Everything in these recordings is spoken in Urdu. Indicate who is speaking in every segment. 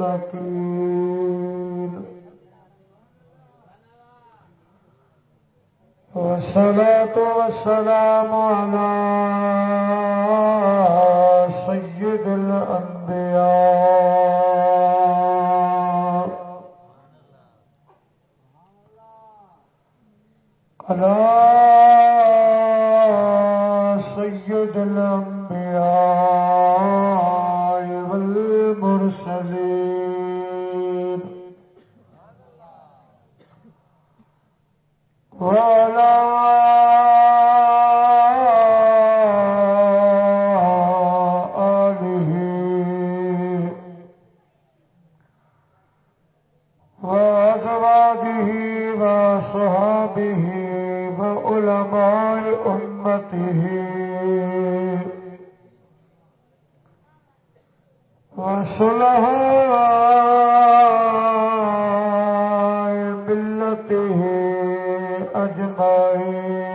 Speaker 1: المتقين والصلاة والسلام على سيد الأنبياء على سيد الأنبياء والمرسلين وعلى آله وأزواجه وصحابه وعلماء أمته وصلحاء ملته أجمعين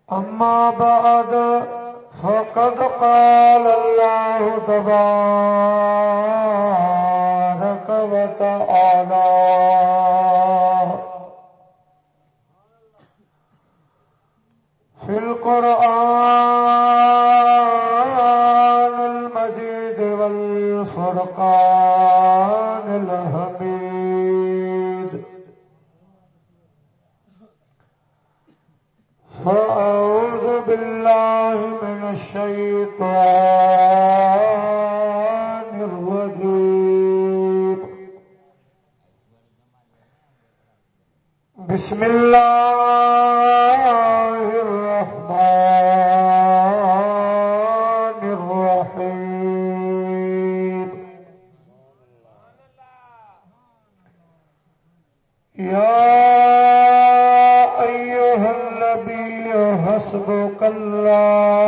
Speaker 1: أما بعد فقد قال الله تبارك وتعالى في القرآن المجيد والفرقان الحميد فأعوذ بالله من الشيطان الرجيم بسم الله الرحمن الرحيم يا أيها النبي حسبك الله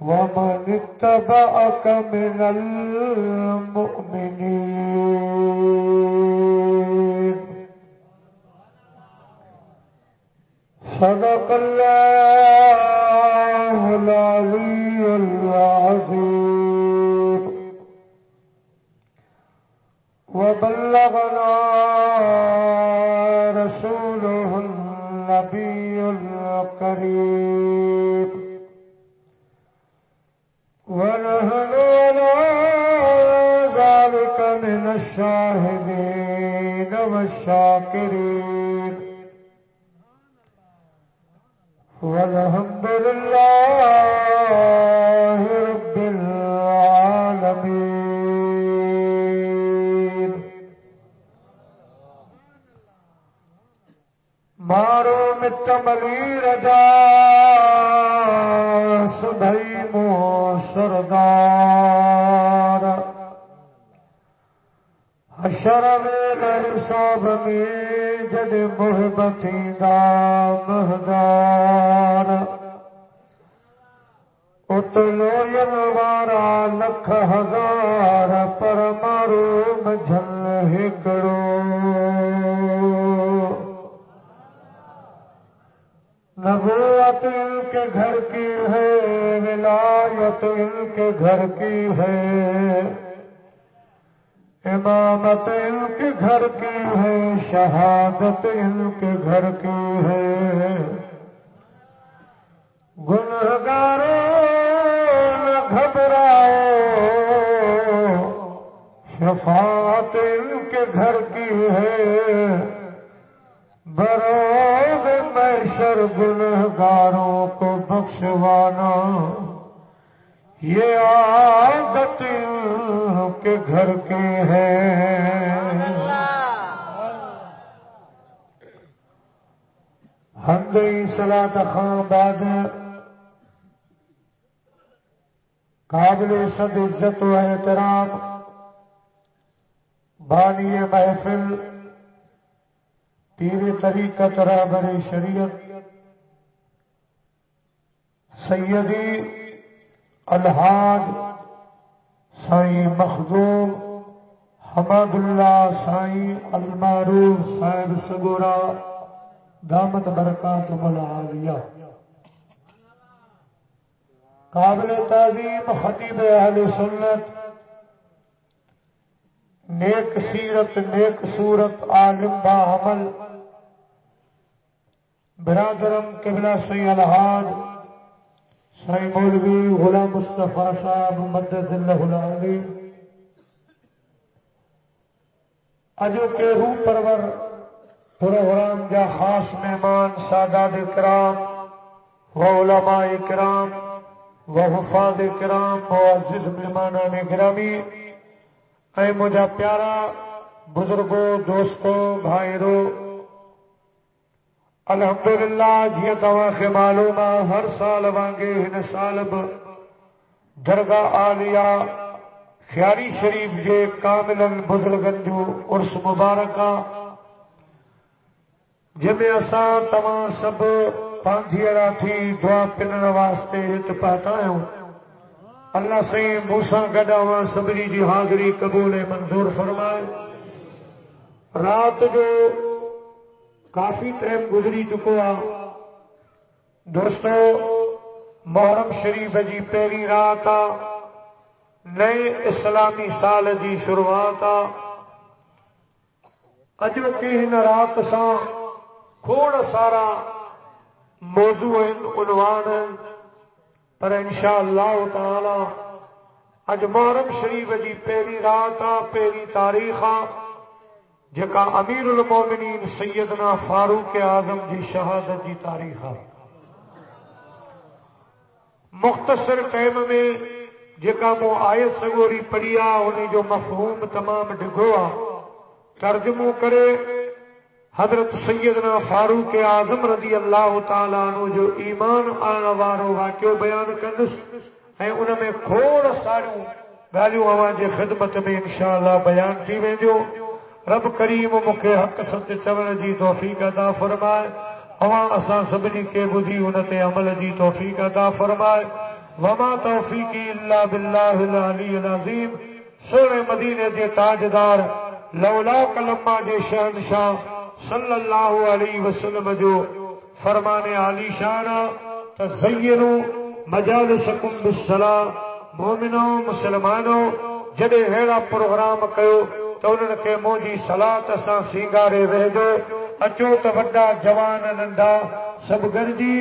Speaker 1: ومن اتبعك من المؤمنين صدق الله العلي العظيم وبلغنا رسوله النبي الكريم ونحن على ذلك من الشاهدين والشاكرين والحمد لله رب العالمين مارو متملی رجا سبھی مو سردار حشر ویلے حساب میں جد محبتی دا مہدار اتلو ینوارا لکھ ہزار پر مارو مجھل ہکڑو نبوت ان کے گھر کی ہے ولایت ان کے گھر کی ہے امامت ان کے گھر کی ہے شہادت ان کے گھر کی ہے گنہگاروں نہ گھبراؤ شفاعت ان کے گھر کی ہے بروز محشر گنہگاروں کو بخشوانا یہ عادت ان کے گھر کی ہے حمد صلاۃ خان بعد قابل صد عزت و احترام بانی محفل پیر طریقت رہبر شریعت سیدی الحاج سائیں مخدوم حمد اللہ سائیں المعروف صاحب سگورا دامت برکاتہم العالیہ، قابل تعظیم خطیب اہل سنت، نیک سیرت نیک صورت عالم با عمل، برادرم قبلہ سی الحاج سائی مولوی غلام مصطفیٰ صاحب مدد اللہ العلی، اجو کے روح پرور پروگرام جا خاص مہمان سادات کرام و علماء کرام و حفاظ کرام معزز مہمانان گرامی، اے مجھا پیارا بزرگوں دوستوں بھائیرو، الحمدللہ جی تواں کے معلوم ہر سال وانگے ہن سال درگاہ عالیہ خیاری شریف جے کامل بزرگن جو عرس مبارکہ جمیں اساں تمام سب پانجیڑا تھی دعا پنن واسطے ہت پاتا ہوں، اللہ سے موسیٰ گڈاواں سبری جی حاضری قبول منظور فرمائے۔ رات جو کافی ٹائم گزری چکو آ دوستو، محرم شریف جی پہلی رات آ، نئے اسلامی سال جی شروعات آ، اجو کی ہن رات ساں تھوڑا سارا موضوع عنوان ہے، پر انشاءاللہ تعالی اج محرم شریف جی پہلی رات آ، پہلی تاریخ آ، جکا امیر المومنین سیدنا فاروق اعظم جی شہادت جی تاریخ آ۔ مختصر ٹائم میں جکا مو آیت سگوری پڑھیا انہیں جو مفہوم تمام ڈگو آ ترجمو کرے حضرت سیدنا فاروق اعظم رضی اللہ تعالیٰ عنہ جو ایمان آنا وارو واقعو بیان کندس، ہیں ان میں کھوڑ ساریوں گالیوں آوان جے خدمت میں انشاءاللہ بیان تھی ویندیو۔ رب کریم مکے حق ست چون جی توفیق عطا فرمائے، ہوا اساں سبنی کے بدھی انت عمل جی توفیق عطا فرمائے۔ وما توفیقی الا باللہ العلی العظیم، سونے مدینے دے تاجدار لولا کلمہ دے شہنشاہ صلی اللہ علیہ وسلم جو فرمان عالی شانہ تزینوا مجالسکم بالصلاۃ، مومنوں مسلمانوں جڑے ہیڑا پروگرام کیو تو انہوں کے موجی صلاۃ اساں سینگارے رہ دو، اچو تو وڈا جوان ننڈا سب گرجی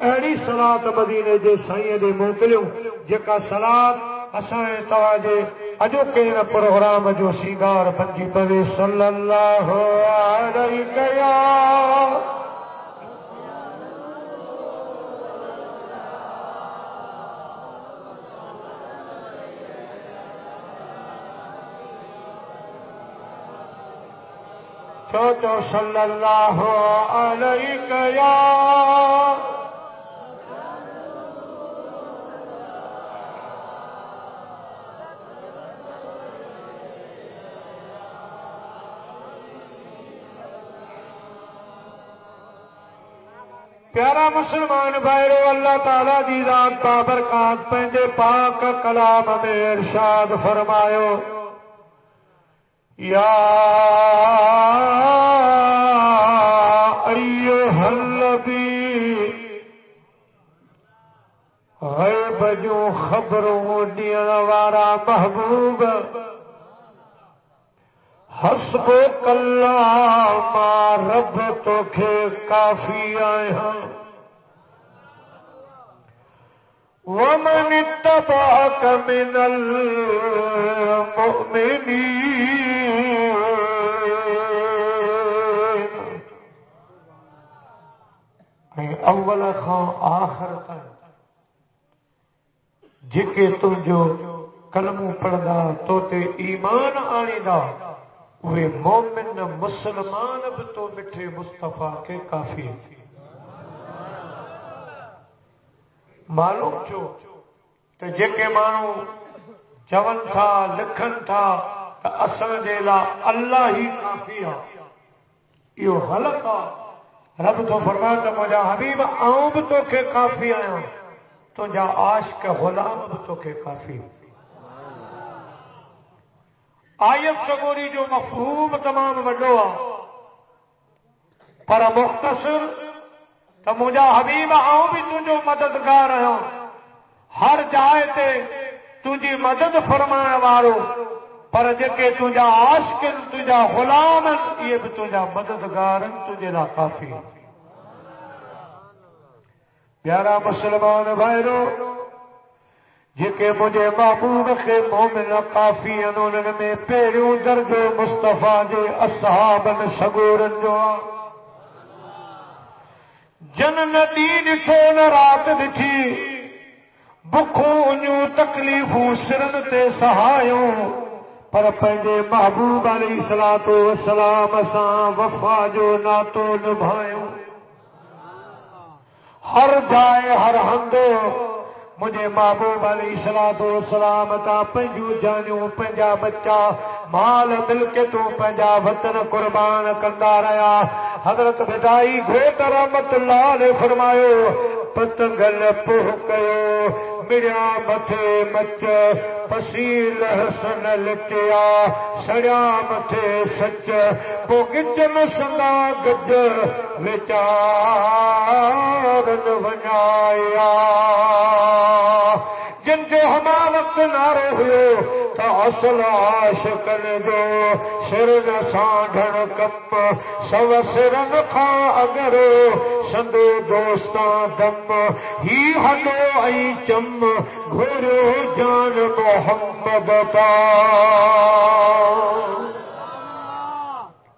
Speaker 1: اہڑی صلاۃ مدینے دے سائیں دے موکلیوں جکا صلاۃ اساں تواجے اجو کے پروگرام جو سینگار بنجی پوے صلی اللہ علیہ یا چو صلی اللہ علیہ یا پیارا مسلمان بھائیرو، اللہ تعالیٰ دی ذات بابرکات پہنجے پاک کلام میں ارشاد فرمایو، یا ایھا النبی، غیب جو خبروں دین وارا محبوب، حسبک اللہ ما رب توکھے کافی آئے ہیں، ومن اتبعک من المؤمنین، اول خان آخر تک جکے تم جو کلموں پڑھدا تو تے ایمان آنی دا، وہ مومن مسلمان اب تو مٹھے مصطفیٰ کے کافی تھی۔ معلوم چھو تو جکے مانو چون تھا لکھن تھا کہ اصل جیلا اللہ ہی کافی ہے، یہ غلط ہے۔ رب تو فرماتا مجھا حبیب آؤں بھی تو کے کافی آیا، تو جا عاشق غلام بھی تو کے کافی۔ آیت سگوری جو مفہوم تمام وڈو آ، پر مختصر تو مجھا حبیب آؤں بھی تجھو مددگار ہوں، ہر جائے تے تجھی مدد فرمائے وارو، پر جے تجھا عاشق تجھا غلام یہ بھی تجھا مددگار تجھے لا کافی۔ پیارا مسلمان بھائیرو، جے مجھے محبوب کے مومن کافی انہوں میں پیریوں درجو مصطفیٰ جے اصحابن شگورن جو جن ندین تھون رات دکھی بکھوں انیوں تکلیفوں سرن تے سہایوں، پر پنجے محبوب علیہ الصلوۃ والسلام اساں وفا جو ناتو نبھایوں۔ ہر جائے ہر ہندو مجھے محبوب علیہ الصلوۃ والسلام تا پنجو جانیوں پنجا بچہ مال مل کے تو پنجا وطن قربان کندا رہیا۔ حضرت بدائی گھوٹ رحمت اللہ علیہ فرمایو پتنگل پوہ کیو میرا متھے مچ پسیل حسن لٹیا سڑیا متھے سچ پو گجن سندا گج وچارن ونجایا۔ جن جو ہما وقت نعرے ہوئے تا اصل عاشقن جو سر نہ سانڈھن کپ سو سرن کھا اگر سندو دوستاں دم ہی ہڈو ای چم گھرو جان محمد پا۔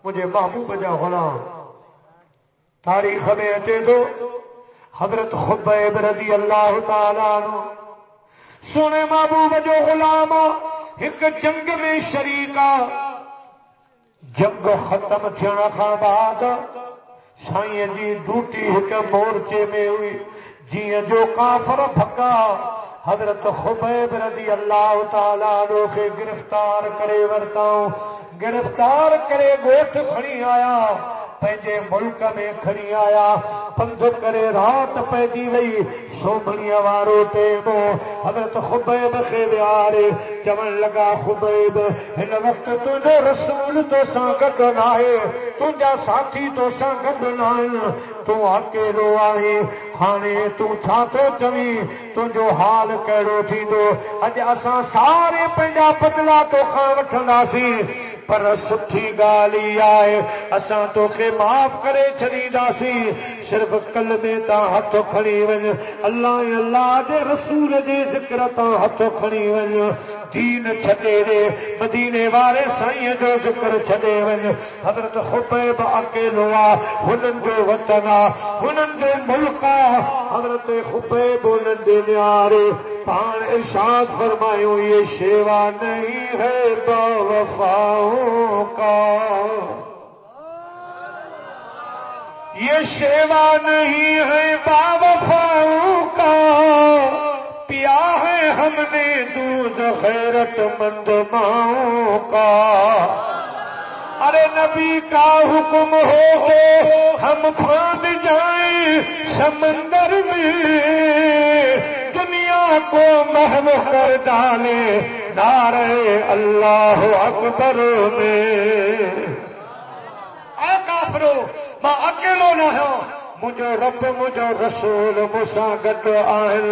Speaker 1: مجھے محبوب جا غلام تاریخ میں اچے دو حضرت خبیب رضی اللہ تعالیٰ عنہ سونے محبوب جو غلام ایک جنگ میں شریکا، جنگ ختم تھینا کھان بعد سائیں جی ڈوٹی ایک مورچے میں ہوئی جی جو کافر بھگا حضرت خبیب رضی اللہ تعالیٰ عنہ کے گرفتار کرے ورتاؤں، گرفتار کرے گوٹھ کھڑی آیا پنجے ملک میں کھڑی آیا، پندھ کرے رات پیدی وئی سومنیا وارو ٹیمو حضرت خبیب کے بیارے چمن لگا خبیب ہن وقت تجھے رسول تو سانگت نائے تجھا ساتھی تو سانگت نائے تو اکیلو آئی ہانے تو چھاتو چوی تجھو حال کیڑو تھی دو اج اساں سارے پنجا پتلا تو کھان وٹھنداسی پر سٹھی گالی آئے اساں تو کے معاف کرے چھڑیدا سی صرف کلمے تا ہتھ کھڑی ون اللہ اللہ دے رسول دے ذکر تا ہتھ کھڑی ون دین چھڈے دے مدینے والے سائیں جو ذکر چھڈے ون حضرت خبیب اکیلو ہنن جو وطن ہنن جو ملک حضرت خبیب ہنن دے نیارے پان ارشاد فرمایو یہ شیوا نہیں ہے با وفاؤں کا، یہ شیوا نہیں ہے با وفاؤں کا، پیا ہے ہم نے دودھ غیرت مند ماؤں کا۔ ارے نبی کا حکم ہو ہم پھاند جائیں سمندر میں، دنیا کو محو کر ڈالے نعرے اللہ اکبر میں۔ اے کافرو ماں اکیلو نہ ہو، مجھو رب مجھو رسول مساں گڈ آہن،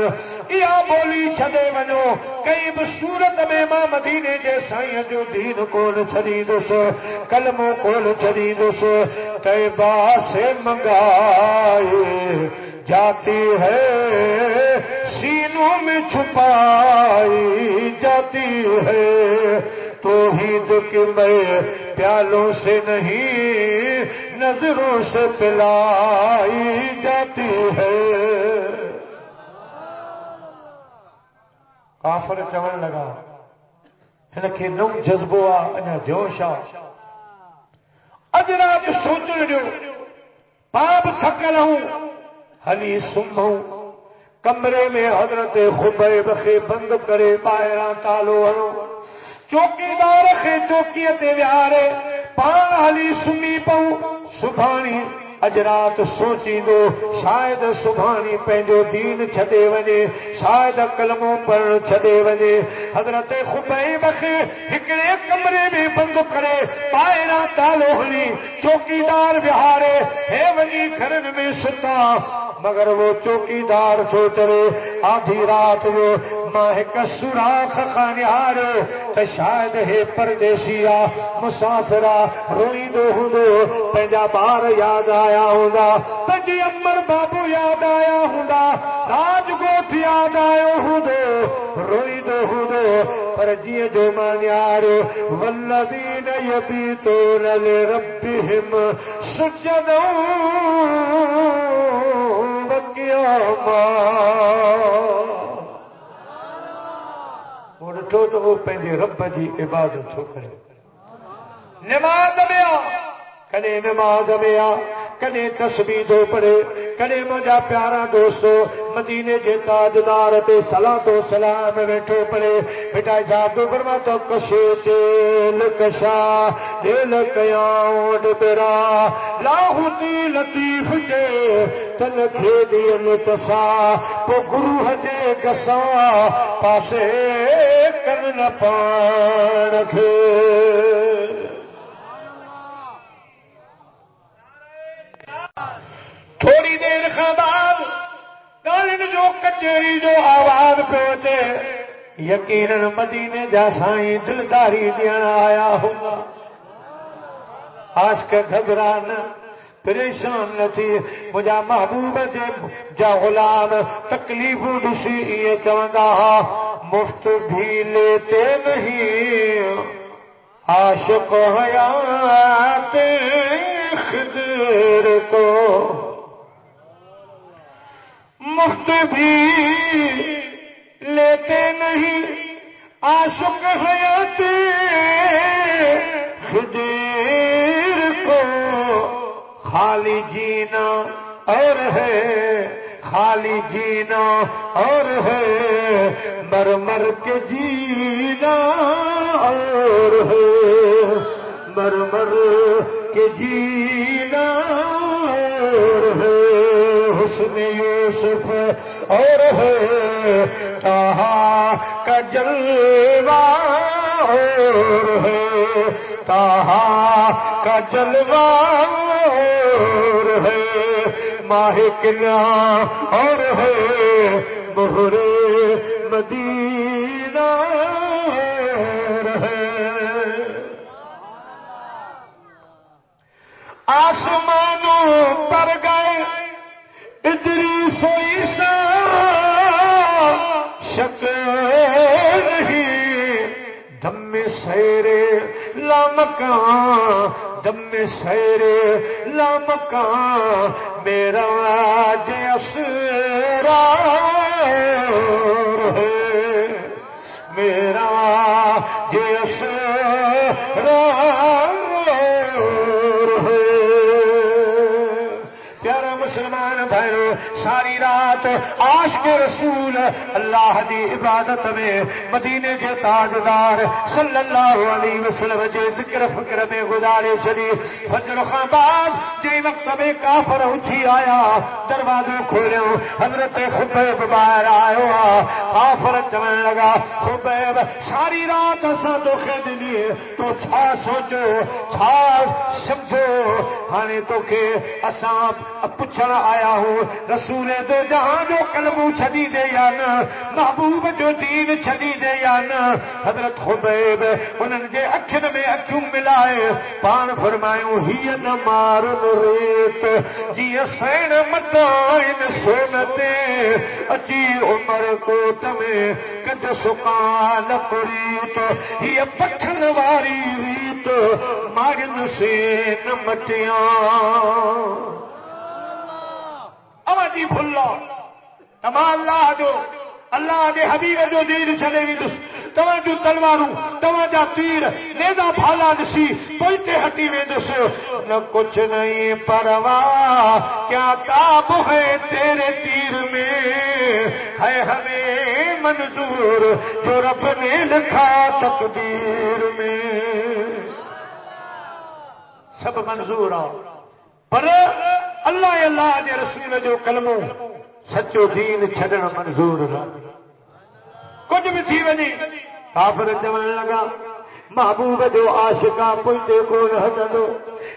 Speaker 1: یا بولی چھدے ونو کئی بھی صورت میں ماں مدینے جے سائیں جو دین کول چھڑی دس کلموں کول چھڑی دس طیبہ سے منگائے جاتی ہے سینوں میں چھپائی جاتی ہے، توحید کی میں پیالوں سے نہیں نظروں سے پلائی جاتی ہے۔ کافر چون لگا ہن کے نو جذبو آ انا جوش آ اج رات سوچن جو پاپ تھکل ہوں ہلی سموں کمرے میں حضرت خبیب کے بند کرے باہر تالو ہنو چوکیدار کے چوکی تے ویارے پان ہلی سمی پوں سبحانی اج رات سوچی دو شاید سبحانی پہنجو دین چھدے ونے شاید کلموں پر چھدے ونے حضرت خبیب کے ہکڑے کمرے میں بند کرے پائنا تالو ہنی چوکیدار بہارے ہے بجے گھرن میں ستا مگر وہ چوکیدار سوچ رہے آدھی رات وہ ماہ کا سوراخ خانیار تو شاید ہے پردیسیا مسافرہ روئی دو ہوں پنجا بار یاد آیا ہوں پنجی امر بابو یاد آیا ہوں راج گوٹ یاد آیا ہوں روئی دو ہوں پر جی جو مانیار والذین یبیتون لربہم سجدا ڈٹھو تو وہ پنجے رب جی عبادت چھو کرے نماز میں کدے نماز میں کدے تسبیح دو پڑھے کدے مجھا پیارا دوستو مدینے جے تاجدار تے صلاۃ و سلام ویٹھو پڑھے بیٹا صاحب تو فرما تو کشے دل کشا دل قیاؤں برا لاہوتی لطیف جے تن کھے دین تسا تو گروہ جے کسا پاسے کرن پان کھے تھوڑی دیر بعد گالن جو کچہری جو آواز پہنچے یقیناً مدینے جا سائیں دلداری دینا آیا ہوگا عاشق گھبران پریشان نہ تھی مجھا محبوب جا غلام تکلیف ڈسی یہ چوندا مفت بھی لیتے نہیں عاشق حیات خضر کو مفت بھی لیتے نہیں عاشق حیات خضر کو خالی جینا اور ہے خالی جینا اور ہے مر مر کے جینا اور ہے مر مر کے جینا اور ہے حسن یوسف اور ہے طہا کا جلوہ اور ہے طہا کا جلوہ اور ہے ماہ کنیا اور ہے مہر مدینہ اور ہے آسمانوں پر گئے ادریس و عیسیٰ شک نہیں دم سیر لامکان دم سیر لامکان میرا جسرار ہے میرا جسرار مسلمان بھائیو ساری رات عاشق رسول اللہ دی عبادت میں مدینے کے تاجدار صلی اللہ علیہ وسلم جے ذکر فکر میں گزارے چلی فجر خان بعد جی وقت میں کافر اٹھی آیا دروازے کھولے حضرت خبیب باہر آیا کافر چلنے لگا خبیب ساری رات اساں تو خید لیے تو چھا سوچو چھا سمجھو ہانے تو کہ اساں پوچھنا آیا ہوں رسول دو جہاں جو قلبو چھدی دے یا نا محبوب جو دین چھدی دے یا نا حضرت خبیب انہوں نے اکھن میں اکھوں ملائے پان فرمائیوں ہی نمارن ریت جی سین متائن سونتے اچی عمر کو تمہیں کد سکان قریت ہی پتھن واری ریت مارن سین مٹیاں اوجی بھلا تما اللہ دے حبیب جو دین چلے وی دس تواں جو تلواروں تواں جا تیر نیزا بھالا دسی پوئتے ہٹی وے دس نہ کچھ نہیں پرواہ کیا تاب ہے تیرے تیر میں ہے ہمیں منظور جو رب نے لکھا تقدیر میں سب منظور آ پر اللہ اللہ دے رسول جو کلمو سچو دین چھڈن منظور نہ کچھ بھی تھی وجی کافر چون لگا محبوب جو عاشقا پوئتے کو ہٹندو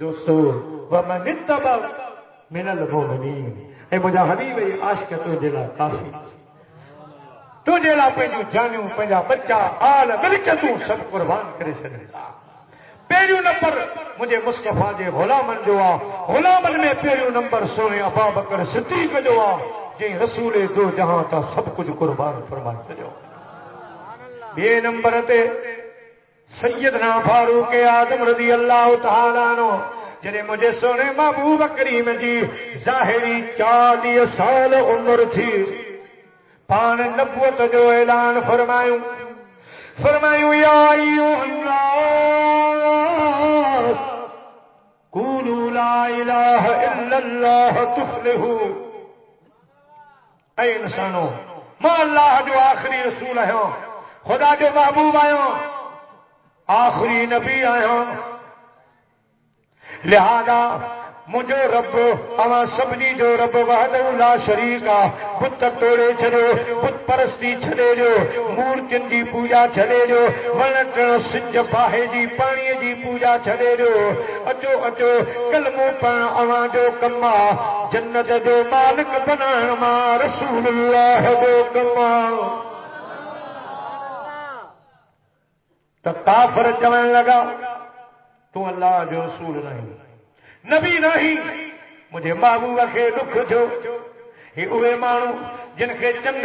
Speaker 1: دوستو ومن اتبع من المؤمنین اے مجھا حبیب اے عاشق تو جلا کافی تو جلا پنجو جانیوں پنجا بچہ آل ملکتوں سب قربان کرے سکتا پہلو نمبر مجھے مصطفیٰ جے غلامن جو آ غلامن میں پہلو نمبر سونے ابا بکر صدیق جو آ جن رسول دو جہاں تا سب کچھ قربان فرما جو یہ نمبر تے سیدنا فاروق اعظم رضی اللہ تعالیٰ عنہ جنہیں مجھے سونے محبوب کریم جی ظاہری 40 سال عمر تھی پان نبوت جو اعلان فرمایوں یا ایوہ الناس قولوا لا الہ الا اللہ تفلحوا اے انسانوں ما اللہ جو آخری رسول ہے خدا جو محبوب آئے آخری نبی آئے لہذا مجھے رب اما سبنی جو رب وحدہ لا شریکا بت توڑے چھڑے بت پرستی چھڑے جو مورتن جی پوجا چھڑے جو ونٹ سج باہے جی پانی جی پوجا چھڑے جو اچو اچو کلمو پڑھ اما جو کما جنت جو مالک بنان ما رسول اللہ جو کما تو کافر چون لگا تو اللہ جو رسول نہیں نبی نہیں مجھے محبوب کے دکھ جو ہی اوے مانو جن کے چند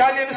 Speaker 1: 40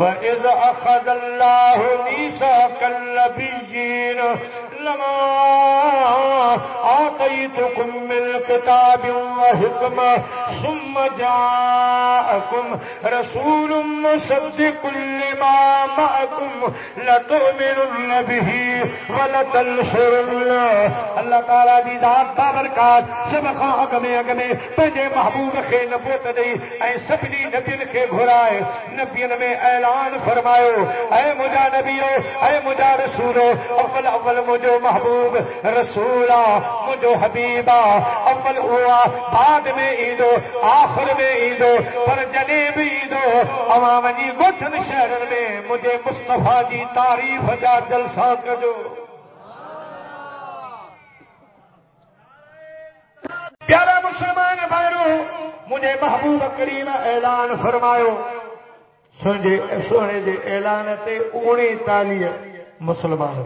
Speaker 1: وَإِذْ أَخَذَ اللَّهُ مِيثَاقَ النَّبِيِّينَ لما آتيتكم من كتاب وحكمة ثم جاءكم رسول مصدق لما معكم لتؤمنن به ولتنصرنه. اللہ تعالیٰ دی ذات بابرکات سب خواہ اگمے پہنجے محبوب خے نبوت دی اے سبنی نبیین کے گھرائے نبیین میں اعلان فرمایو اے مجھا نبیو اے مجھا رسولو اول مجھو محبوب رسولا مجھو حبیبا اول ہوا بعد میں عیدو آخر میں عیدو پر جنیب عیدو عوامنی گٹھن شہرن میں مجھے مصطفیٰ جی تعریف جا جلسہ کجو. پیارا مسلمان بھائیو مجھے محبوب کریم اعلان فرمایو سنجے سونے دے اعلان تے اونی تالیہ مسلمان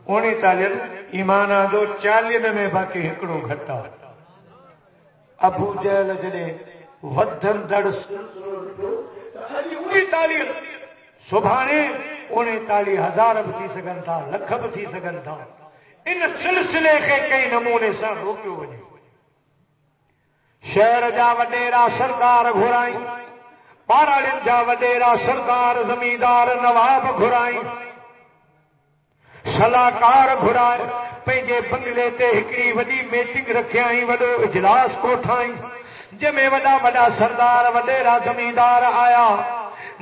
Speaker 1: اونی تالیہ ایمان آدھو 40 میں باقی ہکڑوں گھٹا ابو جہل جڑے ودھن دڑ اونی تالیہ سبحانے اونی تالیہ 1000 بھی تھی سگن تھا لکھ بھی تھی سگن تھا. ان سلسلے کے کئی نمونے سے روکیو وجے شہر جا وڈیرا سردار گھرائیں پاراڑن جا وڈیرا سردار زمیندار نواب گھرائیں صلاحکار گھرائیں پنجے بنگلے تے ہکڑی وڈی میٹنگ رکھیائیں وڈو اجلاس کوٹھائیں جمیں وڈا وڈا سردار وڈیرا زمیندار آیا.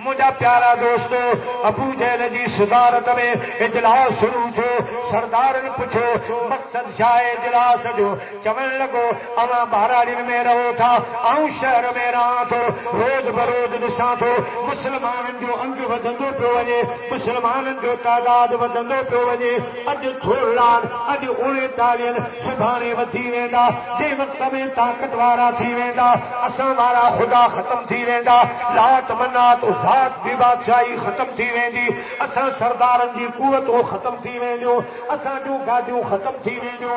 Speaker 1: مجھا پیارا دوستو ابو جہل جی صدارت میں اجلاس شروع تھو. سردار نے پوچھو مقصد شاہ اجلاس جو چون لگو اما بہراڑی میں رہو تھا آؤں شہر میں رہا تو روز بروز ڈساں تو مسلمان جو انگ ودندو پہ وجے مسلمان جو تعداد ودندو پہ وجے اج تھوڑان اج 39 سبھانے ودھی ویندا جے وقت میں طاقت وارا تھی ویندا اساں وارا خدا ختم تھی ویندا لات منات ذات بھی بادشاہی ختم تھی ویندی اساں سردارن جی قوت ختم تھی ویندیوں اساں جو گاڈیوں ختم تھی ویندیوں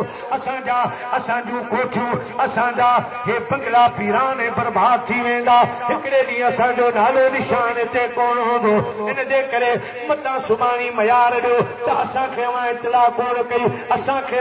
Speaker 1: اساں جو کوٹھیوں اساں جا یہ بنگلا پیران برباد تھی ویندا. ہکڑے ڈی اساں جو نالو نشان تے کون ہوندو ان دے کرے متا سبانی معیار ڈو تے اساں کھے اطلاع کون کئی اساں کھے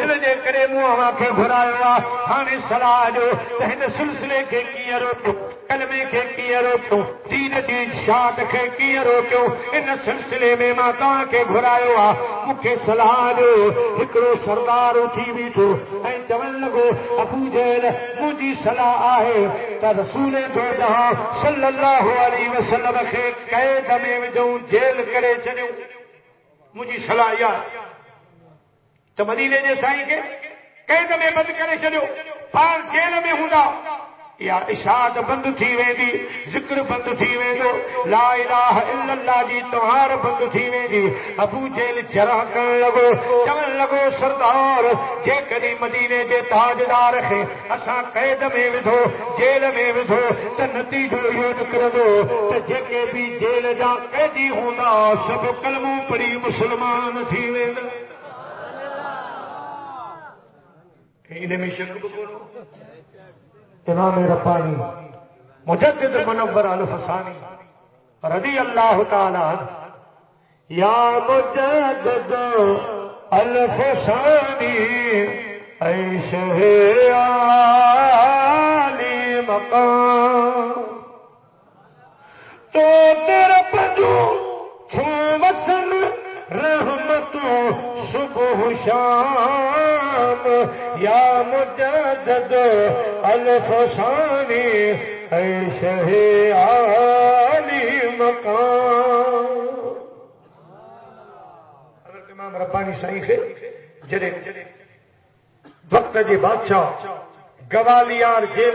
Speaker 1: ان دے کرے منہ کے گھرایا ہانے صلاح جو تہن سلسلے کے کیے روکو کلمے کے کیے روکو دین دی شاد کے کیے روکو ان سلسلے میں ماتا کے گھرایو مکھے صلاح جو ہکڑو سردار اٹھی بیٹھو اے چون لگو ابو جہل مجھے صلاح آئے تا رسول دو جہاں صلی اللہ علیہ وسلم کے قید میں وجوں جیل کرے چنیو مجھے صلاح یا تو مدینے جے سائیں کے قید میں بند کرے چنیو پار جیل میں ہوندا یا اشاعت بند تھی ویندی ذکر بند تھی ویندو لا الہ الا اللہ جی توہار بند تھی ویندی. ابو جہل جرح کرن لگو چون لگو سردار جے کدی مدینے جے تاجدار ہے اساں قید میں ودھو جیل میں ودھو تے نتیجو یہ نکردو تے جے کے بھی جیل جا قیدی ہوندا سب کلموں پڑھی مسلمان تھی ویندا. انہیں میں شک بکولو امام ربانی مجدد منور الفسانی رضی اللہ تعالی یا مجدد الفسانی اے شہ عالی مقام تو تیرا پنجو چھو وصل رحمتوں صبح شام یا مجدد الفسانی اے شہ عالی مقام. حضرت امام ربانی سائیں کے جڑے وقت جی بادشاہ گوالیار جیل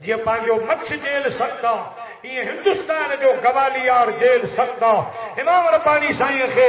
Speaker 1: جی پانچو مچھ جیل سکتا یہ ہندوستان جو گوالیار جیل سکتا امام ربانی سائیں کے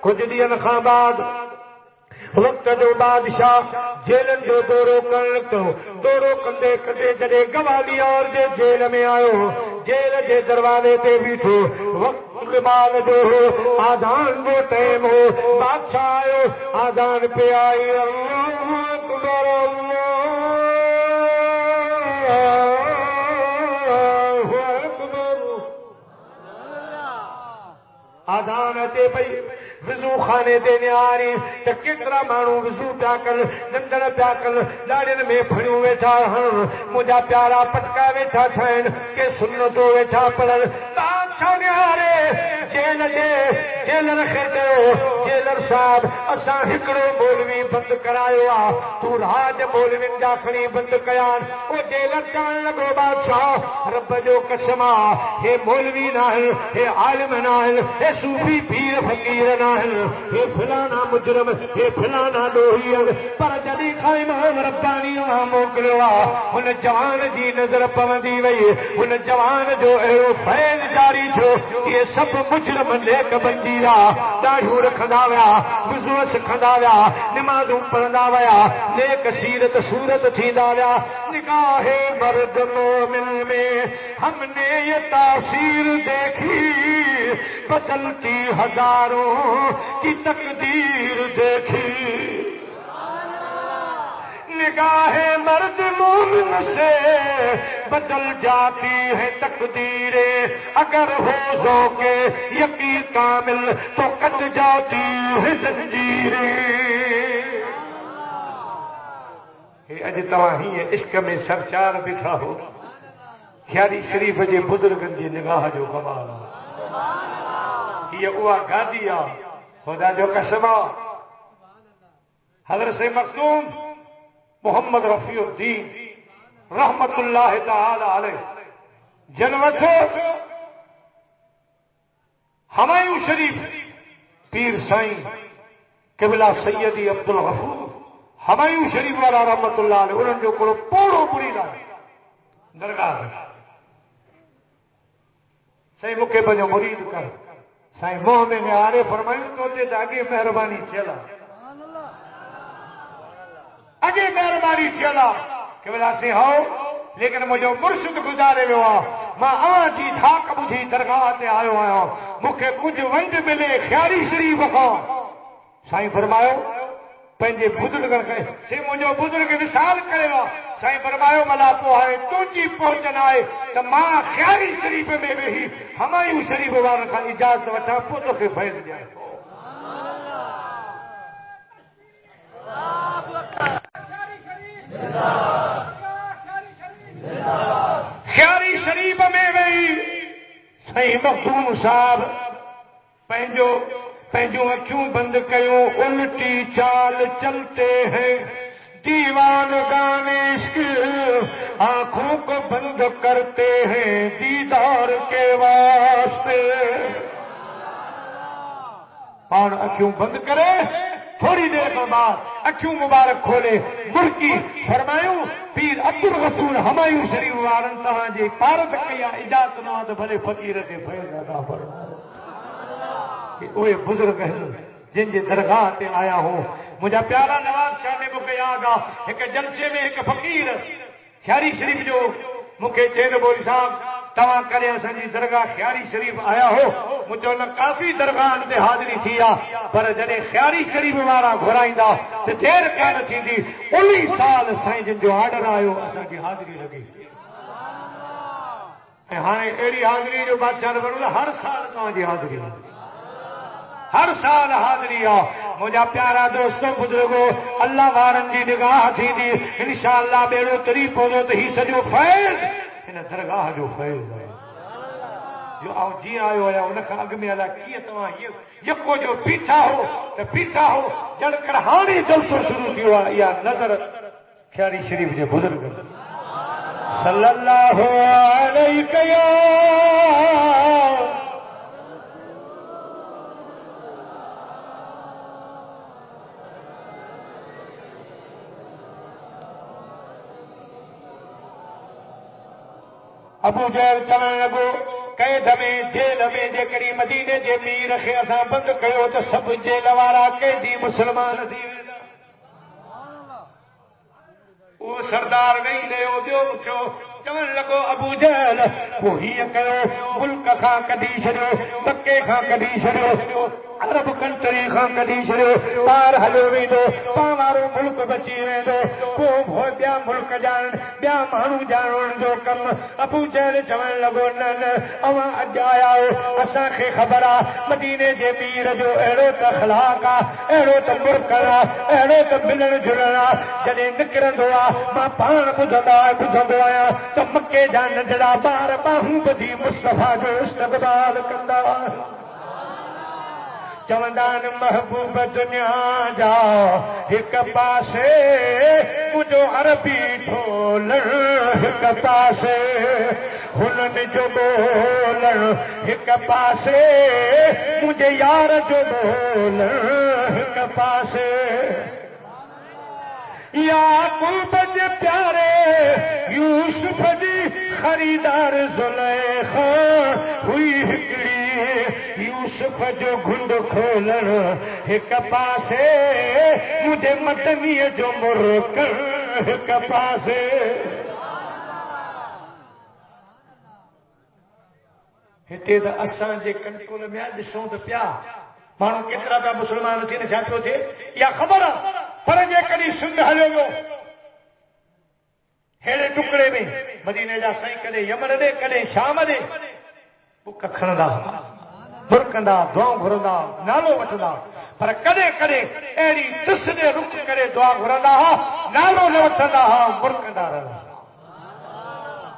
Speaker 1: کچھ ڈین خان بعد وقت جو بادشاہ جیلن جو دورو کرن لگو دورو کندے کندے جڑے گوالیار جے جیل میں آیو جیل جے دروازے تے بیٹھو وقت بعد جو ہو آذان جو ٹائم ہو بادشاہ آیو آذان پہ آئی اللہ اکبر اللہ لگے پئی وضو خانے دے نیاری تے کترا مانو وضو پیا کر دندن پیا کر لاڑن میں پھڑیوں ویٹھا ہن مجھا پیارا پٹکا ویٹھا ٹھائن کہ سنتو ویٹھا پڑھن بادشاہ نیارے جیل دے جیلر خیٹو جیلر صاحب اساں ہکڑو مولوی بند کرایو آ تو راج مولوی جاکھنی بند کیان او جیلر چان لگو بادشاہ رب جو قسمہ ہے مولوی نال ہے عالم نال ہے صوفی پیر فقیر نال ہے فلانا مجرم ہے فلانا ڈوہی پر جدی کھائی امام ربانی وہاں موکلوا ان جوان جی نظر پوندی وئی ان جوان جو اہو فیض جاری چھو یہ سب مجرم نیک بندی را داڑھیوں رکھندا ویا وضو سکھندا ویا نمازوں پڑھندا ویا نیک سیرت صورت تھیندا ویا نگاہ مرد مومن میں ہم نے یہ تاثیر دیکھی بدلتی ہزاروں کی تقدیر دیکھی نگاہ مرد مومن سے بدل جاتی ہے تقدیریں اگر ہو ذوق یقین کامل تو کٹ جاتی ہے زنجیریں اج تواں ہی عشق میں سرچار بٹھا ہو خیاری شریف جے بزرگن جی نگاہ جو کمال یہ اوا گادی آ خدا جو قسم حضرت سے مخدوم محمد رفیع الدین رحمت اللہ تعالی علیہ جنوت ہمایوں شریف پیر سائیں قبلہ سیدی عبد الغفور ہمایوں شریف والا رحمت اللہ علیہ انہوں جو کو پوڑو پوری درگاہ سائیں مکے بجو مرید کر سائیں مومن نے آرے فرمائیوں تو تے آگے مہربانی چلا اگے مہربانی چلا کہ بلا سے ہو لیکن مجھے مرشد گزارے ہوا ماں آن جی دھاک بجھی درگاہ تے آئے آیا مکھے کچھ ونج ملے خیاری شریف کو سائیں فرماؤ پنجے بزرگ سے مجھے بزرگ وصال کرے گا سائیں فرماؤ ملا کو ہے تجھی پہنچنا ہے تو ماں خیاری شریف میں وہی ہمایوں شریف وار کا اجازت وٹھا پوتو کے فیض جائے خیاری شریف میں وہی سائیں مخدوم صاحب پنجو اکھیوں بند کیوں الٹی چال چلتے ہیں دیوان گانش آنکھوں کو بند کرتے ہیں دیدار کے واسطے اور اکھیوں بند کرے تھوڑی دیر کے بعد اکھیوں مبارک کھولے مرکی فرمایوں پیر عبد الغفور ہمایوں شریف وارن تہاں جی پارت کیا اجازت نہ تو بھلے فقیر کے فیض عطا فرمائے اوے بزرگ ہیں جن جی درگاہ تے آیا ہوں مجھا پیارا نواب شاہ نے مکے یاد آ ایک جلسے میں ایک فقیر خیاری شریف جو مکے چین بولی صاحب تواں کرے اساں جی درگاہ خیاری شریف آیا ہو مجھو نہ کافی درگاہ تے حاضری تھی پر جڑے خیاری شریف وارا گھرائیندا تے دیر کان تھیندی 19 سال سائیں جن جو آرڈر آیو اساں جی حاضری لگی ہاں ایڑی حاضری جو بادشاہ نے بنو ہر سال تواں جی حاضری لگی ہر سال حاضری آ مجھا پیارا دوستوں بزرگوں اللہ وارن جی نگاہ تھی دی انشاءاللہ بیڑو تری پودو تو ہی سجو فیض انہیں درگاہ جو فیض ہے جو آؤ جی آئے ہویا انہیں کہا اگ میں اللہ کیے تو یکو جو پیٹھا ہو تو پیٹھا ہو جڑ کرہانی جلسو شروع کی ہوا یا نظر خیاری شریف جے بزرگ صلی اللہ علیہ یا ابو جہل چلن لگو قید میں جیل میں جے کری مدینے جے میر رکھے اساں بند کیو تو سب جیل وارا قیدی مسلمان تھی ویدا او سردار نہیں لے او دیو اٹھو چلن لگو ابو جہل وہ ہی کہو ملک کھا کدی چھڑو مکے کھا کدی چھڑو عرب کنٹری خان کدی چھڑو پار ہلو ویندو پاوارو ملک بچی ویندو کو ہو بیا ملک جان بیا مانو جانن جو کم ابو جہل چون لگو نن اواں اج آیا اساں کي خبر آ مدینے دے پیر جو اهڙو اخلاق آ اهڙو مرکڑا اهڙو ملن جلن آ جڏهن نڪرندو آ ماں پان ٻڌندو آيان ته مکي جا ننڍڙا ٻار باهون ٻڌي مصطفيٰ جو استقبال کندا چوندان محبوب دنیا جا ایک پاسے مجھو عربی ڈھولن ایک پاسے ہنن جو بولن ایک پاسے مجھے یار جو بولن ایک پاسے یعقوب جے پیارے یوسف جی خریدار زلیخا ہوئی ہکڑی یوسف جو گھنڈ کھولن ایک پاسے مجھے مدنی جو مرکن ایک پاسے ہتے دا اساں جے کنٹرول میں ڏسوں ته پیا مانو کترا پیا مسلمان ٿين ڇا پيو ٿي یا خبر پر جے کدي سنڌ هليو ويو هيڙي ٽڪري ۾ مديني جا سائين کڏي يمن ڏي کڏي شام ڏي بک کڻندا برکندا دعا گھرندا نالو وٺندا پر کڏي کڏي اهڙي تس ڏي رک ڪري دعا گھرندا نالو نه وٺندا برکندا رهندا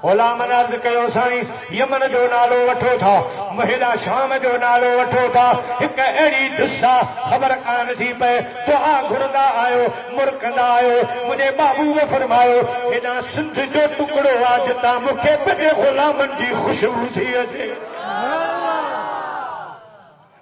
Speaker 1: غلام عرض کيو سائين يمن جو نالو وٺو ٿا مهيلا شام جو نالو وٺو ٿا هڪ اهڙي دسا خبر کان ٿي پئي دعا گھرندا آيو مرڪندا آيو مجھے محبوب فرمايو هيڏا سنڌ جو ٽڪڙو آج تا مونکي پنهنجي غلامن جي خوشبو ٿي اچي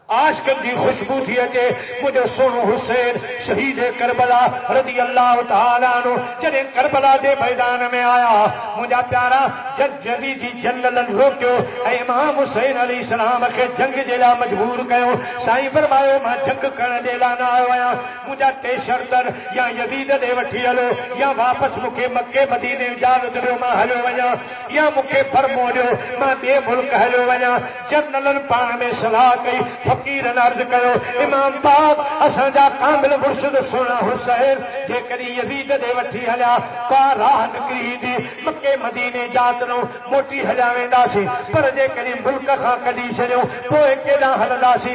Speaker 1: عاشقن جی خوشبو تھی اچے مجھے سونو حسین شہید کربلا رضی اللہ تعالی عنہ جڑے کربلا دے میدان میں آیا مجھا پیارا جنگی جی جنرل روکیو اے امام حسین علیہ السلام کے جنگ جیلا مجبور کیو سائیں فرمایا ماں جنگ کرن دے لا نہ آیا مجھا تے شرطن یا یزید دے وٹھی ہلو یا واپس مکے مکے مدینے اجازت دیو ماں ہلو ویا یا مکے فرمو دیو ماں بے ملک ہلو ویا جنرل پان میں صلاح کئی فقیر عرض کرو امام پاک اساں جا کامل مرشد سونا حسین جے کری یزید دے وٹھی ہلیا کا راہ نکری دی مکے مدینے جات نو موٹی ہلیا ویندا سی پر جے کری ملک کھان کڈی چھڑیو پوئے کیڑا ہلدا سی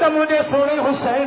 Speaker 1: تے مجھے سونے حسین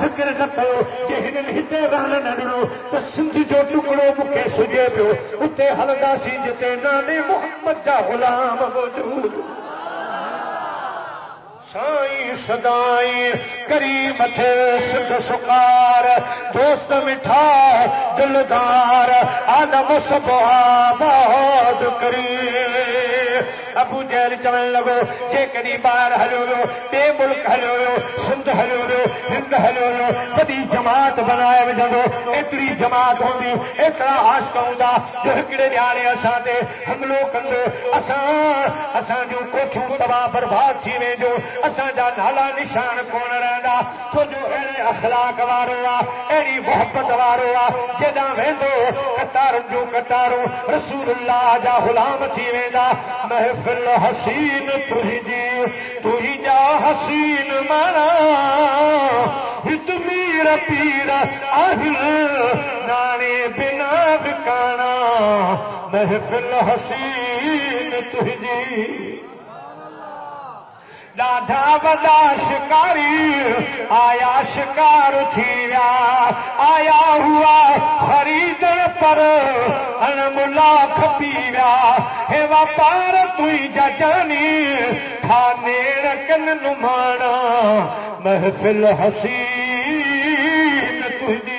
Speaker 1: فکر نہ کیو کہ ہن ہتے رہن نہ ڈرو تے سندھ جو ٹکڑو مکے سجے پیو اتے ہلدا سی جتے نانے محمد جا غلام موجود سائیں صدائیں کریم تھے سدھ سکار دوست مٹھا دلدار عالم سب آباد کری ابو جہل چون لگو جے کدی باہر ہلو ویو بے ملک ہلو ویو سندھ ہلو ویو ہند ہلو ویو وڈی جماعت بنائے وجندو ایتری جماعت ہوندی ایترا عاشق ہوندا جو ہکڑے ڈیاڑے اساں تے حملو کندو اساں جو کوٹھوں تباہ برباد تھی ویندو اساں جا نالا نشان کون رہندا تو جو اہڑے اخلاق وارو آ اہڑی محبت وارو آ جدا ویندو قطار جو قطارو رسول اللہ جا غلام تھی ویندا محفل حسین تو ہی جا حسین مانا ہت میر پیر آہل نانے بنا بکانا محفل حسین تو ہی جی ڈاڈھا وڈا شکاری آیا شکار تھیا آیا ہوا خریدن پر انملا کھپیا ہے واپار توئی جانی تھا نیڑ کن نمانا محفل حسین تجھی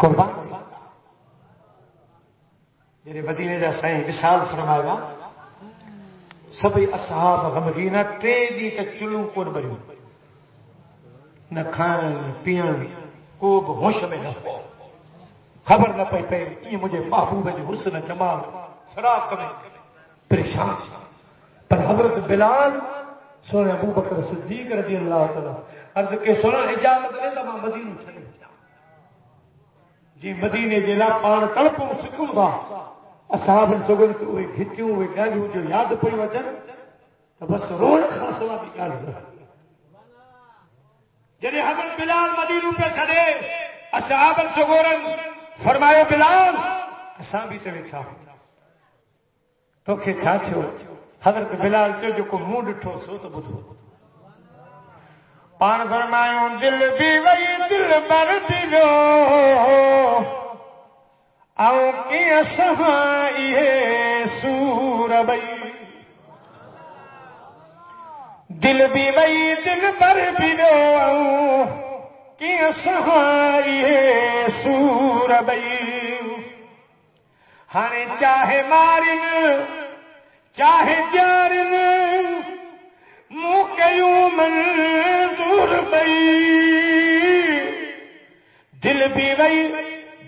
Speaker 1: قربان جڑے مدینے جا سائیں وصال فرمایا سبھی اصحاب غمگین ٹے ڈی تے چلوں کون بریو نہ کھان پیان کو بھی ہوش میں نہ ہو خبر نہ پئی پئی یہ مجھے محبوب جو حسن جمال فراق میں پریشان پر حضرت بلال سونے ابو بکر صدیق رضی اللہ تعالی عرض کے سونا اجازت دے تا مدینے چلے جا جی مدینے جے لا پان تڑپوں سکوں گا اصحاب سگن وہ کھچوں وہ گالیوں جو یاد پی وچن تو بس روڑ خاص والی گال جڑے حضرت بلال مدینہ پہ چھڑے اصحاب سگورن فرمایا بلال اساں بھی تے ویکھا تو کہ چھا چھو حضرت بلال جو کو منہ ڈٹھو سو تو بدھو پان فرمایوں دل بھی وئی دل بر دلو او کی سہائی سور بئی دل بھی وئی دل بر دلو او کی سہائی سور بئی ہانے چاہے مارن چاہے جارن منہ کیوں منظور بئی دل بھی وئی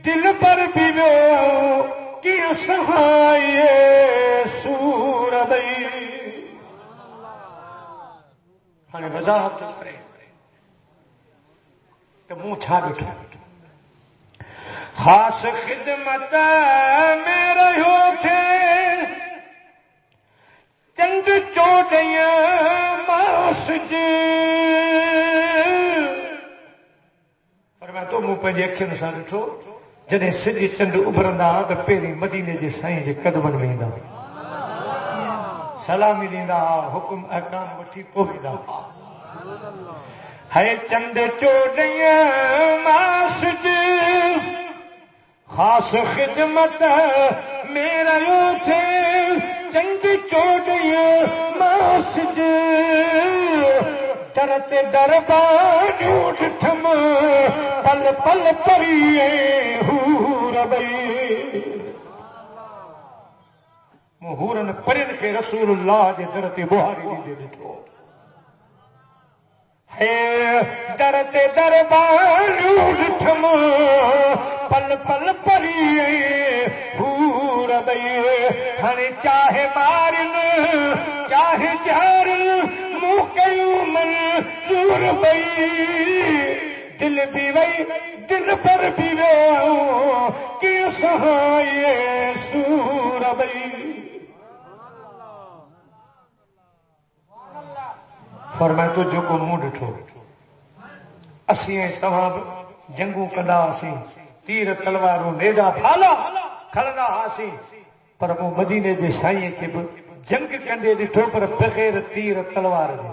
Speaker 1: دل پر بھی لو کی سہائے سور بئی ہانے وضاحت کرے تو منہ چھا بیٹھا خاص خدمت میں رہو تھے چند چوڑیاں ماس جی فرمایا تو منہ پنجی اکھن سان ڏٺو جڏهن سج چنڊ ابھرندا تو پهرين مدينه جي سائين جي قدمن ۾ ايندا سلامي ڏيندا حڪم احڪام وٺي پوءِ ويندا ہے چند چوڑیاں ماس جي خاص خدمت میرا یوں تھے چند چوڑیاں ماسج درت دربان ڈھم پل پل پریے حور بئی محورن پرن کے رسول اللہ جے درت بہاری دے ڈھو ہے درت دربان ڈھم پل پل پریے حور بئی ہنے چاہے مارن چاہے جارن منہ کیوں منظور بئی دل بھی وئی دل پر بھی رو کی سہائے سور بئی فرمایا تو جو کو منہ ڈٹھو اسی ثواب جنگوں کندا اسی تیر تلواروں نیزا بھالا کھڑنا ہاسی پر وہ مدینے جے سائیں کے جنگ کندے ڈٹھو پر بغیر تیر تلوار دے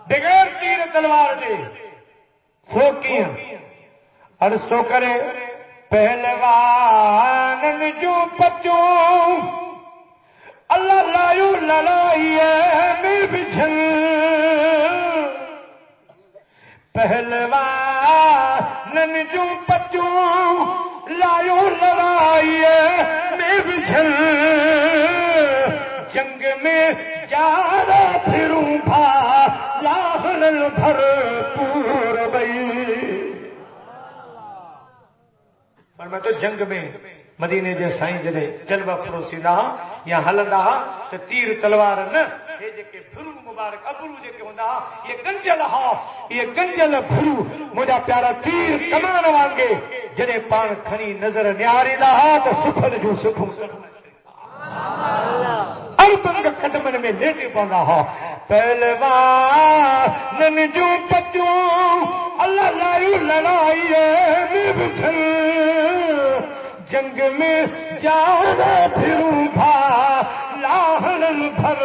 Speaker 1: بغیر تیر تلوار دے سو کیاں عرض تو کرے پہلوانن جو پچوں اللہ لایو لڑائی میں بچھل پہلوانن جو پچوں لایو لڑائی میں بچھل جنگ میں جارا پھروں بھا لاہن بھر پور بئی فرمایا تو جنگ میں مدینے جے سائیں جڑے جلوہ فروسی نہ یا ہلندا تے تیر تلوار نہ یہ جے بھرو مبارک ابرو جے ہوندا یہ گنجل ہا یہ گنجل بھرو مجھا پیارا تیر کمان وانگے جڑے پان کھنی نظر نیاری دا تے سفل جو سکھوں اربنگ قدمن میں لیٹے پوندا ہا پہلوان جو پچوں اللہ لایو لڑائی میں بچھل جنگ میں جانا پھروں بھا لاہن بھر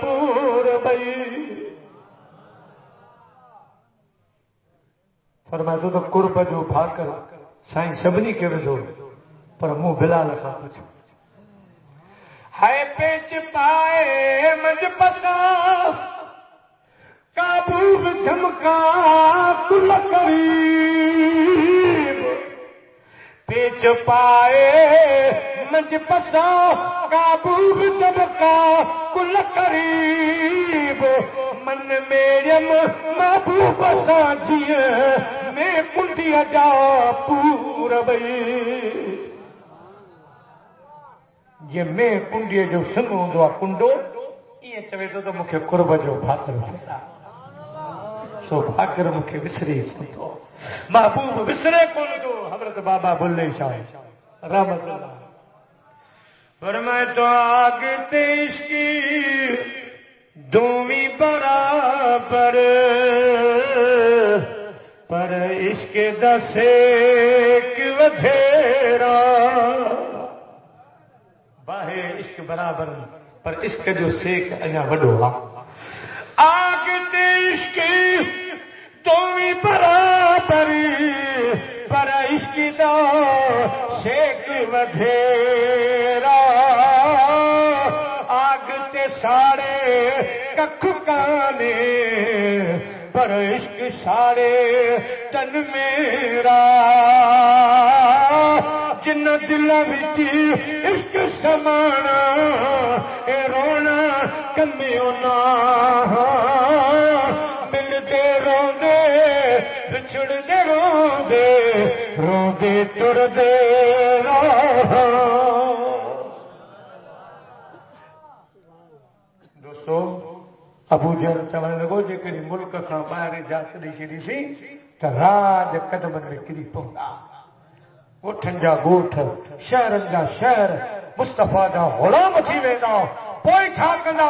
Speaker 1: پور بئی فرمایا تو قرب جو بھا کر سائیں سبنی کے وجو پر منہ بلال کا پوچھو ہے پیچ پائے مجھ پسا قابو دھمکا کل قریب پیچ پائے مجھ پسا قابو دھمکا کل قریب من میرم محبوب ساجیے میں کنڈیا جا پور بئی یہ میں کنڈیے جو سنگ ہوں کنڈو یہ چوے تو مکھے قرب جو بھاکر پھیلا سو بھاکر مکھے وسری سنتو محبوب وسرے کن جو حضرت بابا بلے شاہ رحمت اللہ فرمائے تو آگ تیش کی دومی برابر پر عشق دا سیک ودھیرا باہے عشق برابر پر عشق جو سیک انا وڈو آگ تیش کی دومی برابر پر عشق دا سیک ودھیرا آگ تے ساڑے ککھ کانے پر عشق ساڑے تن میرا جن دل وچ عشق سمانا اے رونا کمیوں نہ ملدے روندے بچھڑدے روندے روندے ٹردے دوستو ابو جہل چوڻ لڳو جيڪڏهن ملڪ کان ٻاهر جا ڇڏي ڇڏيسي ته راج قدمن ۾ ڪري پوندا ڳوٺن جا ڳوٺ شهرن جا شهر مصطفیٰ جا غلام ٿي ويندا پوءِ ڇا ڪندا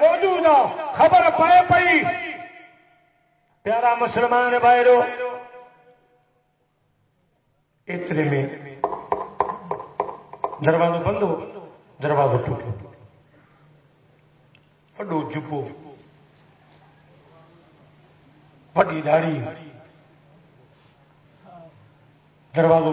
Speaker 1: موجود خبر پئي پئي پیارا مسلمان ڀائرو ایترے میں دروازو بند ہو دروازو ٹوٹو وڈو جبو وڈی داڑھی دروازو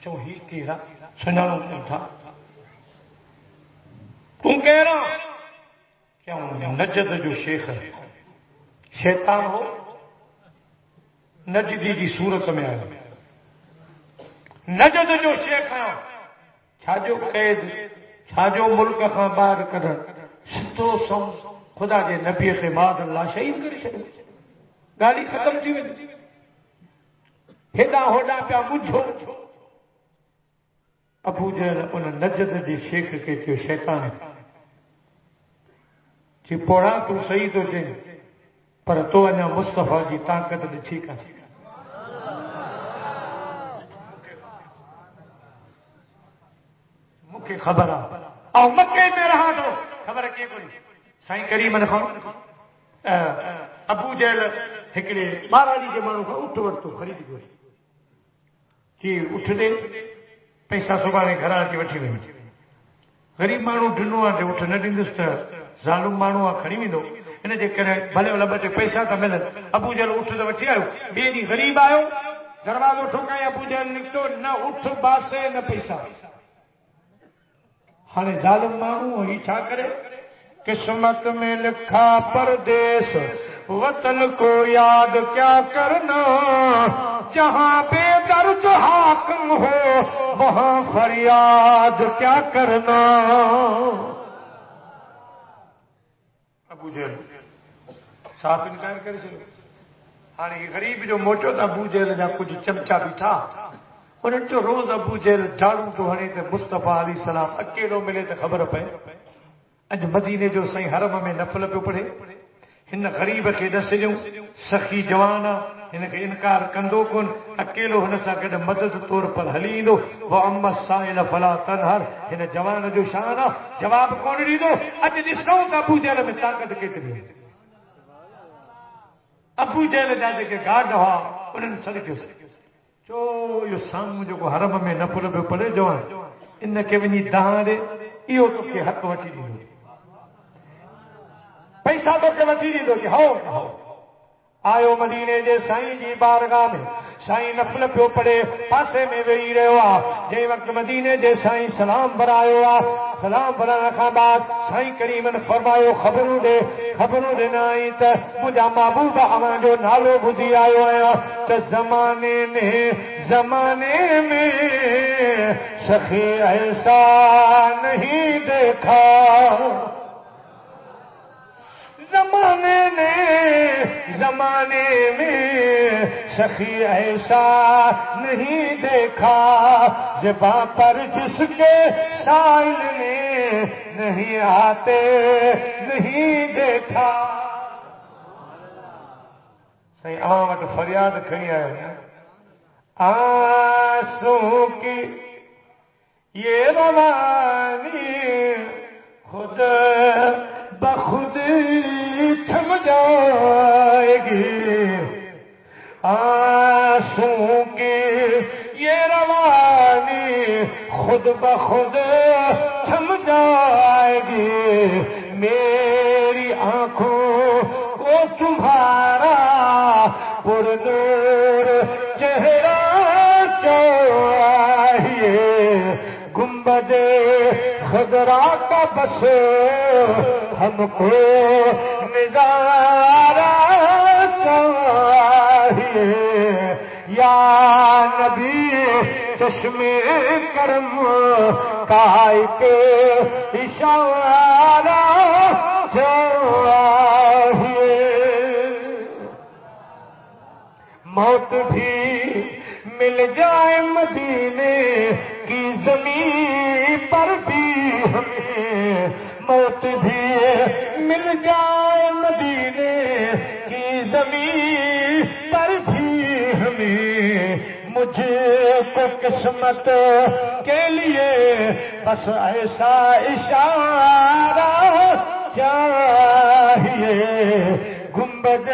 Speaker 1: چو ہی کیرا سنانو نہیں تھا تم کہہ رہا کیا نجد جو شیخ ہے شیطان ہو نجدی جی صورت میں آیا نجد جو شیخ ہے چھاجو قید چھاجو ملک خان باہر کرن ستو سو خدا جے نبی کے بعد اللہ شہید کری چھڈو گالی ختم تھی وئی ہیڈا ہوڈا پیا مجھو ابو جہل ان نجد جی شیخ کے تھیو شیطان جی پوڑا تو صحیح تو چیں پر تو انا مصطفیٰ جی طاقت ڈٹھی کا مکھے خبر آ مکے میں رہا تو خبر کی کوئی سائیں کریم نے ابو جہل ہکڑے مہاراجی کے مانو کا اٹھ ورتو خرید گئی کہ اٹھ دے پیسہ سبانے گھر اچی وٹھی وئی غریب مانو ڈنو آ اٹھ نہ ڈندس ته ظالم مانو آ کھڑی ویندو ان جے کرے بھلے ولا بٹے پیسہ تا ملن ابو جہل اٹھ تے وٹھی آيو بے ڈی غریب آيو دروازو ٹھوکائی ابو جہل نکتو نہ اٹھ باسے نہ پیسہ ہانے ظالم مانو ہی چھا کرے قسمت میں لکھا پردیس وطن کو یاد کیا کرنا جہاں بے درد حاکم ہو وہاں فریاد کیا کرنا ابو جہل صاف انکار کرے چلو ہانے غریب جو موٹو تھا ابو جہل جا کچھ چمچا بھی تھا انہوں جو روز ابو جہل جھاڑو تو ہنے تے مصطفیٰ علیہ السلام اکیلو ملے تے خبر پئے اج مدینے جو سائیں حرم میں نفل پہ پڑھے ہن غریب کے دسجوں سخی جوان ہن کے انکار کندو کن اکیلو ہن سا گڈ مدد طور پر ہلیندو و اما السائل فلا تنهر ہن جوان جو شان جواب کون ڈیندو اج ڈسوں تا ابو جہل میں طاقت کیتری ابو جہل جا کے گاڈ ہوا انہن صدقے چو یہ ساموں جو حرم میں نفل پہ پڑھے جوان ان کے ونی دان دے ایو تو کے حق وٹھی ڈیندو پیسہ تو کے وٹھی ڈیندو کہ ہو آیو مدینے جے سائیں جی بارگاہ میں سائیں نفل پیو پڑے پاسے میں وہی رہو جے وقت مدینے جے سائیں سلام برایو سلام بران کا بعد سائیں کریم نے فرمایا خبروں دے نائی تے مجھا محبوب ہمارا جو نالو بدھی آیو آیا تے زمانے میں سخی ایسا نہیں دیکھا زمانے میں سخی ایسا نہیں دیکھا زباں پر جس کے سائل نے نہیں آتے نہیں دیکھا صحیح عوام وٹ فریاد کھڑی آئے آنسوں کی یہ روانی خود بخود تھم جائے گی، آنسوں کی یہ روانی خود بخود تھم جائے گی، میری آنکھوں کو تمہارا پرنور چہرہ چاہیے، گنبد خضرا کا بس ہم کو نظارہ چاہیے، یا نبی چشمے کرم کا ایک اشارہ چاہیے، موت بھی مل جائے مدینے کی زمین پر بھی ہمیں، موت بھی مل جائے مدینے کی زمین پر بھی ہمیں، مجھے کو قسمت کے لیے بس ایسا اشارہ چاہیے، گنبد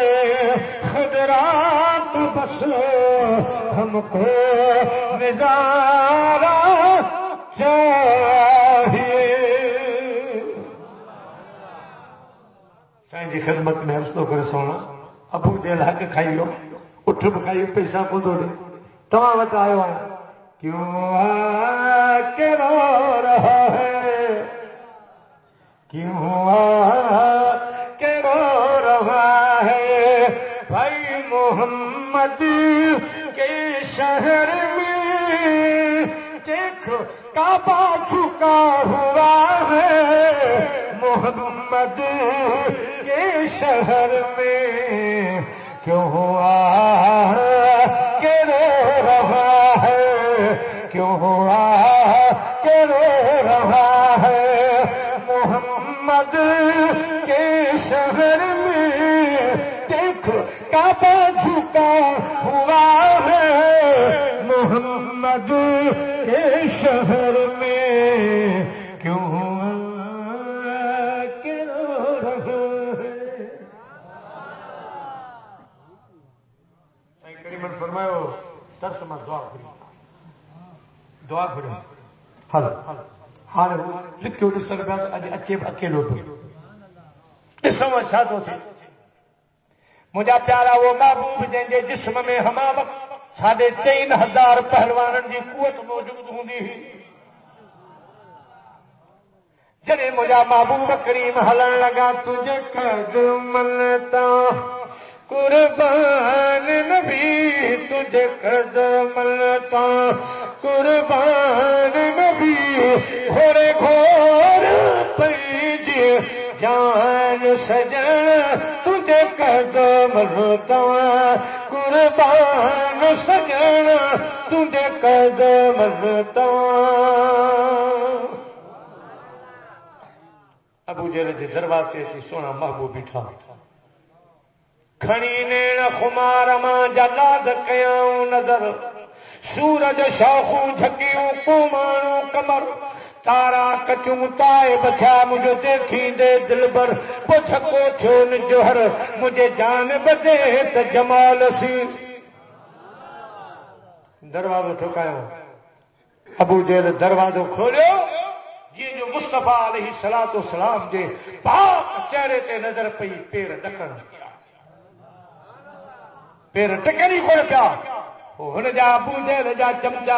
Speaker 1: خضرات بس ہم کو نظارہ چاہیے۔ سائیں جی خدمت میں عرض تو کرے سونا، ابو جہل حق کھائیو، اٹھ بکھائیو، پیسہ کو دو دے، تمام وقت آئے ہوا کیوں آ کے رو رہا ہے، کیوں آ کے رو رہا ہے بھائی محمد کے شہر میں، دیکھو کعبہ جھکا ہوا ہے محمد کے شہر میں، کیوں آ کے رو رہا ہے، کیوں آ کے رو رہا ہے محمد کے شہر میں، دیکھو کعبہ جھکا ہوا ہے محمد کے شہر میں، کیوں کے رو رہا ہے۔ کریمن فرماؤ ترسمہ دعا کرو، دعا کرو، حل حال لکھو ڈسر بیاس اج اچے اکیلو ڈسو اچھا تو تھی مجھا پیارا وہ محبوب جن کے جسم میں ہما وقت 3,500 پہلوانن کی قوت موجود ہوں، جڑے مجھا محبوب کریم ہلن لگا، تجھے قدمنتا قربان نبی، تجھے قدمنتا قربان نبی، گھوڑے گھور پیجی جان سجن، تجھے قدمنتا قربان سجن، تجھے قدمنتا۔ ابو جہل جے دروازے تے سونا محبوب بیٹھا، کھڑی نیڑ خمار ماں جلاد کیاؤں نظر، سورج شاخوں جھکیوں کومانوں کمر، تارا کچوں تائے بچا مجھے دیکھی دے دل بر، پوچھ کو چھون جوہر مجھے جان بچے تو جمال سی، دروازہ ٹھکایا، ابو جہل دروازہ کھولو، یہ جو مصطفیٰ علیہ السلام جے پاک چہرے تے نظر پئی، پیر ڈکن پیر ٹکری کھڑ پیا، ہن جا ابو جہل جا چمچا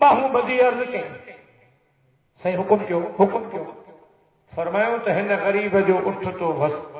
Speaker 1: باہوں بدی عرض کئی، صحیح حکم کیو، فرمایو تو ہن غریب جو اٹھ تو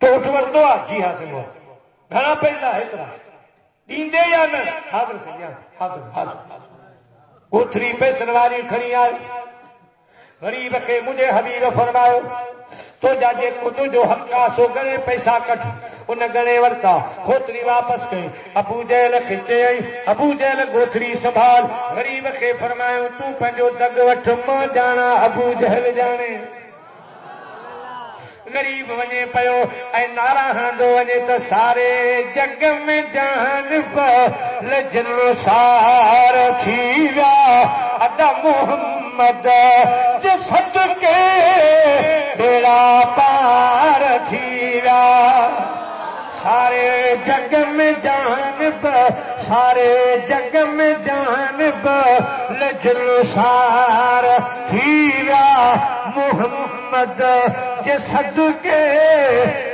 Speaker 1: تو اٹھ ورتو آ، جی ہاں سنگو، گھنا پیسہ ہترا ڈیندے یا نہ، حاضر سے حاضر کوتھری پیسن واری کھڑی آئی، غریب کے مجھے حبیب فرماؤ تو جاجے خود جو حق کا سو گنے پیسہ کٹ، ان گنے ورتا، کوتھری واپس گئی، ابو جہل کھچے آئی، ابو جہل گوتھری سنبھال، غریب کے فرماؤ تو پنجو دگ وٹھ ماں جانا ابو جہل جانے، غریب ونے پیو اے نارا ہندو ونے تو سارے جگ میں جان لجن سار تھی ویا ادا محمد جو صدقے بیڑا پار تھی ویا سارے جگ میں جانب سارے جگ میں جانب لجن سار تھی ویا محمد جے صدقے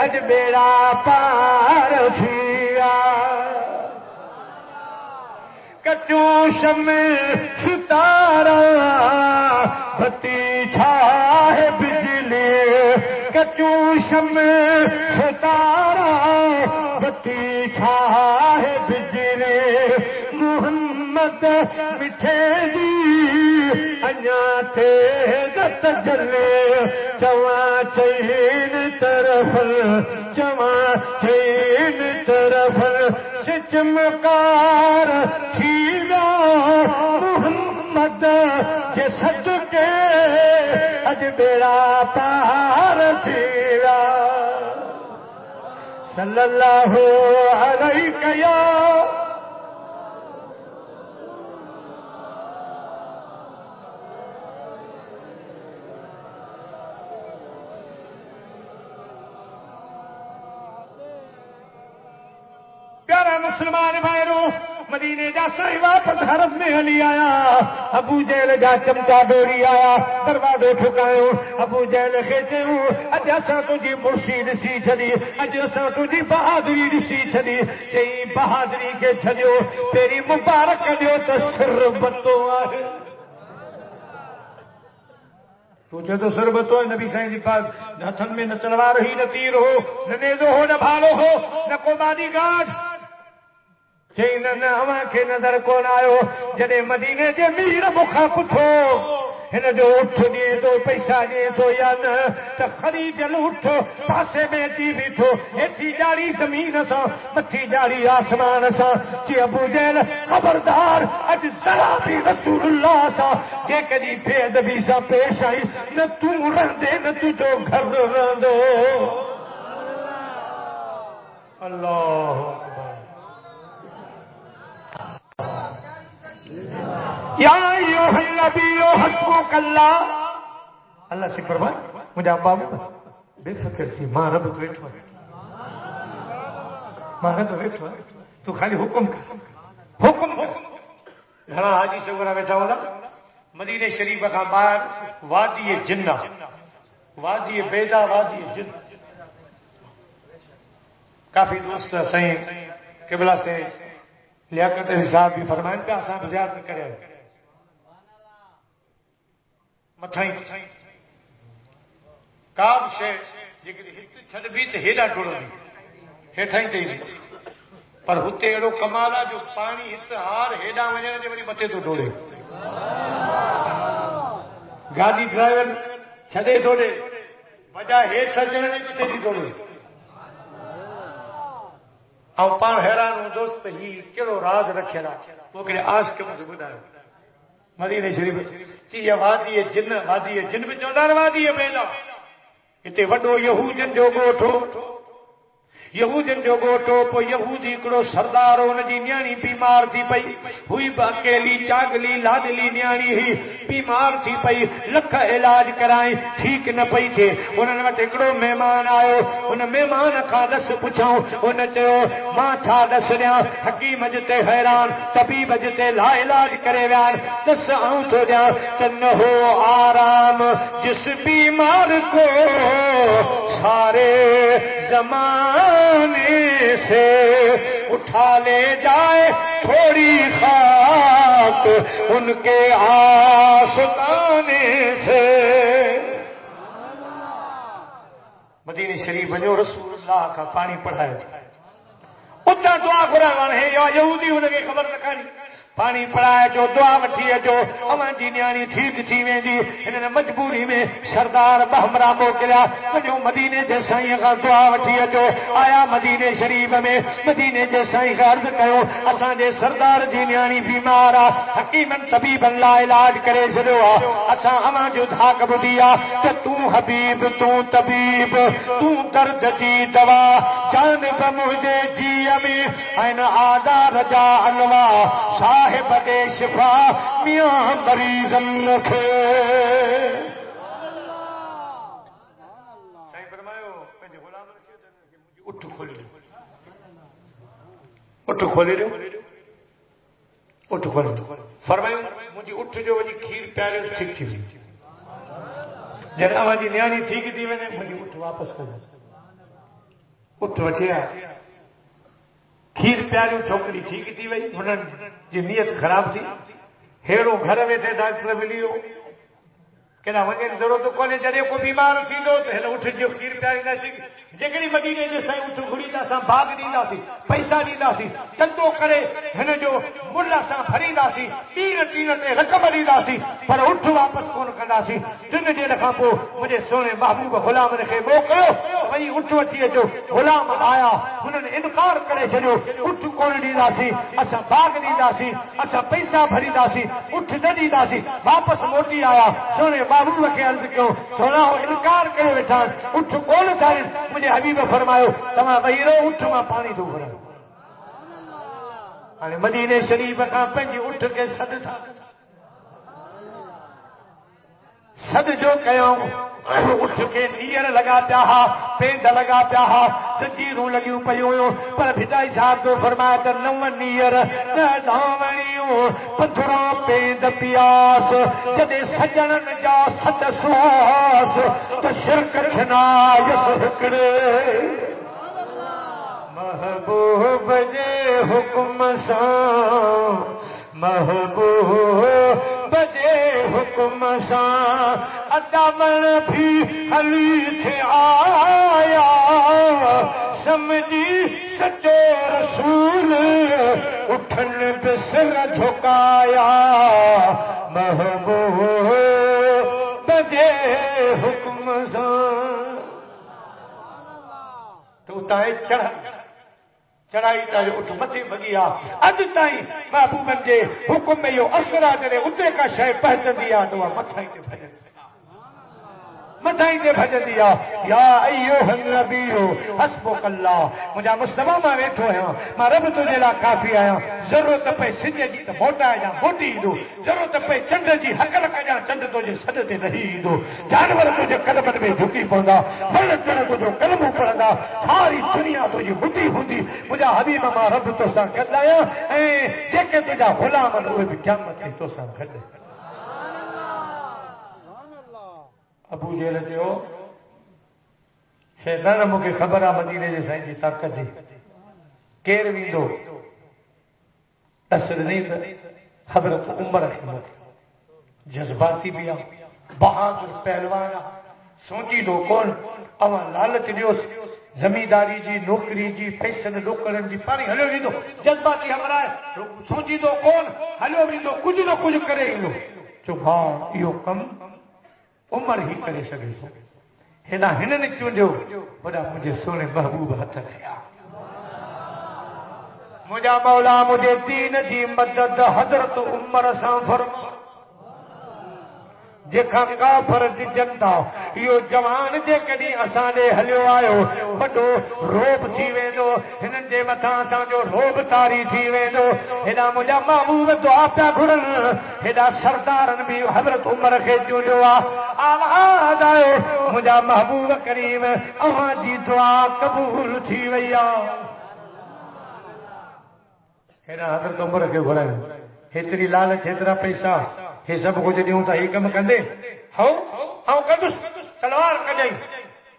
Speaker 1: اج بیڑا پار تھی ویا کچو شمع ستارہ بتی چھائے بجلی کچو شمع ستارہ بتی چھائے بجلی محمد مٹھے دی انیا تیز تجلے چواں چین طرف چواں چین طرف چمکار تھی محمد کے صدقے اج بیڑا پار تھیا صلی اللہ علیہ یا پیارا مسلمان بھائیو مدینے جا سائی واپس حرم میں علی آیا ابو جہل جا چمچا ڈوری آیا دروازے ٹھکایو ابو جہل کھیچے اج اساں تجھی مرشید سی چھڈی اج اساں تجھی بہادری سی چھڈی چئی بہادری کے چھڈیو تیری مبارک دیو تو شربتو ہے تو جدو شربت ہو نبی سائیں جی پاک ہتھن میں نہ تلوار ہی نہ تیر ہو نہ نیزو ہو نہ بھالو ہو نہ کو باڈی گارڈ چین نہ کے نظر کون آیو جدے مدینے جے میر مکھا پٹھو ہن جو اٹھ دیے تو پیسہ دیے تو یا نہ تو خرید لوٹ پاسے میں دی بیٹھو ایتھی جاڑی زمین سا مٹھی جاڑی آسمان سا جی ابو جہل خبردار اج ذرا بھی رسول اللہ سا جے کدی بے ادبی سا پیش آئی نہ تو رہندے نہ تو جو گھر رہندو اللہ اکبر یا ایوہ النبی حسبک اللہ اللہ سے فرمائے مجھے بابو بے فکر سی ماں رب بیٹھو ماں رب بیٹھو تو خالی حکم کر حکم گھنا حاجی سے گنا بیٹھا ہونا مدینہ شریف کا باہر وادی جنہ وادی بیدا وادی جنہ کافی دوست سائیں قبلہ سے لیاقت حساب بھی فرمائیں پہ آسان زیارت کرے متھائیں کاب شے جگری ہت چھڑ بھی تے ہیڈا ٹوڑو دی ہیٹھائیں تے پر ہوتے اڑو کمالا جو پانی ہت ہار ہیڈا وجنے دے وری متے تو ڈوڑے گاڑی ڈرائیور چھڑے ٹوڑے وجہ ہیٹھ چڑھنے دے متے تی ڈوڑے او پان حیران ہوں دوست ہی کیڑو راز رکھیلا وہ کہ آج کے مجھے بدھایا مدینہ شریف چی یہ وادی جن میں چودار وادی بیلا اتے وڈو یہودن جو گوٹو پو یہودی کڑو سردار ان جی نیانی بیمار تھی پئی ہوئی اکیلی چاگلی لاڈلی نیانی ہی بیمار تھی پئی لکھ علاج کرائیں ٹھیک نہ پئی تھے انہوں نے ہکڑو مہمان آئے ان مہمان کا دس پوچھاؤں ان چو ماں چھا دس دیا حکیم جتے حیران طبیب جتے لا علاج کرے ویان دس آؤں تو دیا تن ہو آرام جس بیمار کو سارے زمانے سے اٹھا لے جائے تھوڑی خاک ان کے آستانے سے مدینہ شریف جو رسول اللہ کا پانی پڑھایا اتنا دعا قرآن ہے یا یہودی انہیں کی خبر رکھانی پانی پڑائے جو دعا وٹھی جو اواں جی نیانی ٹھیک تھی ویندی انہاں مجبوری میں سردار بہمرا موکلیا وجو مدینے جے سائیں کا دعا وٹھی جو آیا مدینے شریف میں مدینے جے سائیں کا عرض کیو اساں دے سردار جی نیانی بیمار آ حکیمن طبیب اللہ علاج کرے چھڈو اساں اواں جو دھاک بدیا تے تو حبیب تو طبیب تو درد دی دوا جانب مجھے جی میں این آزا رجا انوا صاحب دے شفا میاں مریض لکھے سائیں فرمایا پنجے غلام رکھے مجھے اٹھ کھولے اٹھ کھولے اٹھ کھولے فرمایا مجھے اٹھ جو وجی کھیر پیارے ٹھیک تھی جن اواں جی نیانی ٹھیک تھی ونے مجھے اٹھ واپس کر اٹھ وٹھیا کھیر پیاریوں چھوکری ٹھیک تھی وئی انہن جی نیت خراب تھی ہیڑو گھر ویٹھے ڈاکٹر ملیو کہنا ونے ضرورت کونے جڑے کو بیمار تھیندو تے ہن اٹھ جو کھیر پیاری نہ سی جیکڑی مدینے جے سائیں اٹھ گھڑیدا سا بھاگ دیندا سی پیسہ دیندا سی چندو کرے ہن جو ملا سا بھریندا سی تین تے رقم دیندا سی پر اٹھ واپس کون کندا سی دن دے رکھا پو مجھے سونے محبوب غلام رکھے موکلو وہی اٹھ وٹھی جو غلام آیا انہن انکار کرے چھڈو اٹھ کون دیندا سی اسا بھاگ دیندا سی اسا پیسہ بھریندا سی اٹھ نہ دیندا سی واپس موٹی آیا سونے محبوب کے عرض کیو سونا انکار کرے بیٹھا اٹھ کون چاہے مجھے حبیب فرمایا تمام وہی رو اٹھ ماں پانی تو بھرا ہاں مدینے شریف کا پنجی اٹھ کے صد تھا صد جو کیوں اٹھ کے نیر لگا پیا پینڈ لگا پیا زنجیروں لگیوں پیوں پر بھٹائی صاحب تو فرمایا تے نو نیر نہ دھاونیوں پتھراں پینڈ پیاس جدے سجن جا صد سواس تو شرک چھنا یس ہکڑے محبوب جے حکم سان محبوب جے حکم سان ادمن بھی حلی تھے آیا سمجھی سچے رسول اٹھن بسر جھکایا محبوب جے حکم سان تو تائیں چڑھائی تاج اٹھ متھی بگیا اج تائیں محبوب جے حکم میں یو اسرا جڑے اترے کا شے پہچندی آ تو متھائی تے بھجن متھائی تے بھجن دیا یا ایھا النبی حسبک اللہ مجھا مصطفی ما ویٹھو ہے ما رب تجھے لا کافی آیا ضرورت پے سجے جی تے موٹا جا موٹی دو ضرورت پے چند جی حق رکھ جا چند تجھے سد تے نہیں دو جانور تجھے قدمن میں جھکی پوندا فرشتہ تجھے کلمہ پڑھدا ساری دنیا تجھے ہوتی ہوتی مجھا حبیب ما رب تو سا کلایا اے جے کہ تجھا غلام ہوئے بھی قیامت تو سا کھڑے ابو جہل جو شیطان مکے خبر آ مدینے جے سائیں جی طاقت جی کیر ویندو اثر نہیں حضرت عمر رحمت جذباتی بھی بہادر پہلوان سوچی دو کون اواں لالچ دیوس زمینداری جی نوکری جی پیسن نوکرن جی پانی ہلو ویندو جذباتی ہمراہ سوچی دو کون ہلو ویندو کچھ نہ کچھ کرے ویندو چو ہاں یہ کم عمر ہی کرے سگے سو ہنا ہنن چونڈو بڑا مجھے سونے محبوب ہتھ کیا مجھا مولا مجھے دین دی مدد حضرت عمر سان فرما جکھا کافر دی جنتا یہ جوان جے کڈی اساں دے ہلیو آیو وڈو روب تھی ویندو ہنن دے متھاں اساں جو روب تاری تھی ویندو ہدا مجھا محبوب دعا پیا گھڑن ہدا سردارن بھی حضرت عمر کے چونڈو آواز آئے مجھا محبوب کریم اواں دی دعا قبول تھی ویا ہدا حضرت عمر کے گھڑن ہتری لالچ ہترا پیسہ یہ سب کچھ دیوں تا یہ کم کندے ہاں کندس تلوار کجائی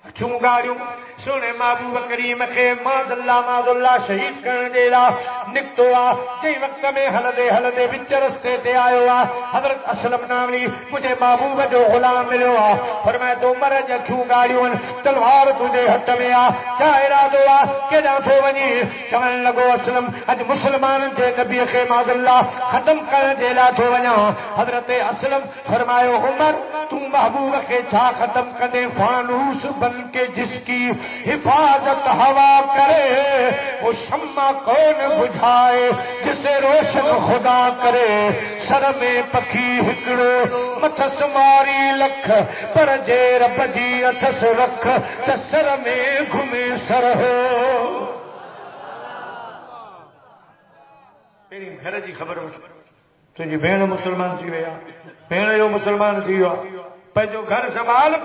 Speaker 1: چونگاریوں سونے محبوب کریم کے ماذ اللہ شہید کرنے دے لا نکتو آ جی وقت میں ہلدے بچ رستے تے آئے ہوا حضرت اسلم نامی مجھے محبوب جو غلام ملو آ فرمایا تو مرج چونگاریوں تلوار تجھے ہاتھ میں آ کیا ارادو آ کہ نہ تھو ونی چون لگو اسلم اج مسلمان دے نبی کے ماذ اللہ ختم کرنے دے لا تھو ونیا حضرت اسلم فرمایا عمر تو محبوب کے چھا ختم کدے فانوس بن کے جس کی حفاظت ہوا کرے وہ شمع کون بجھائے جسے روشن خدا کرے سر میں پکھی ہکڑو متھس ماری لکھ پر جے رب جی اتھس رکھ سر میں گھمے سر ہو تیری گھر جی خبر تجھی بھیڑ مسلمان تھی ویا بھیڑ جو مسلمان تھی ہوا پنجو گھر سنبھال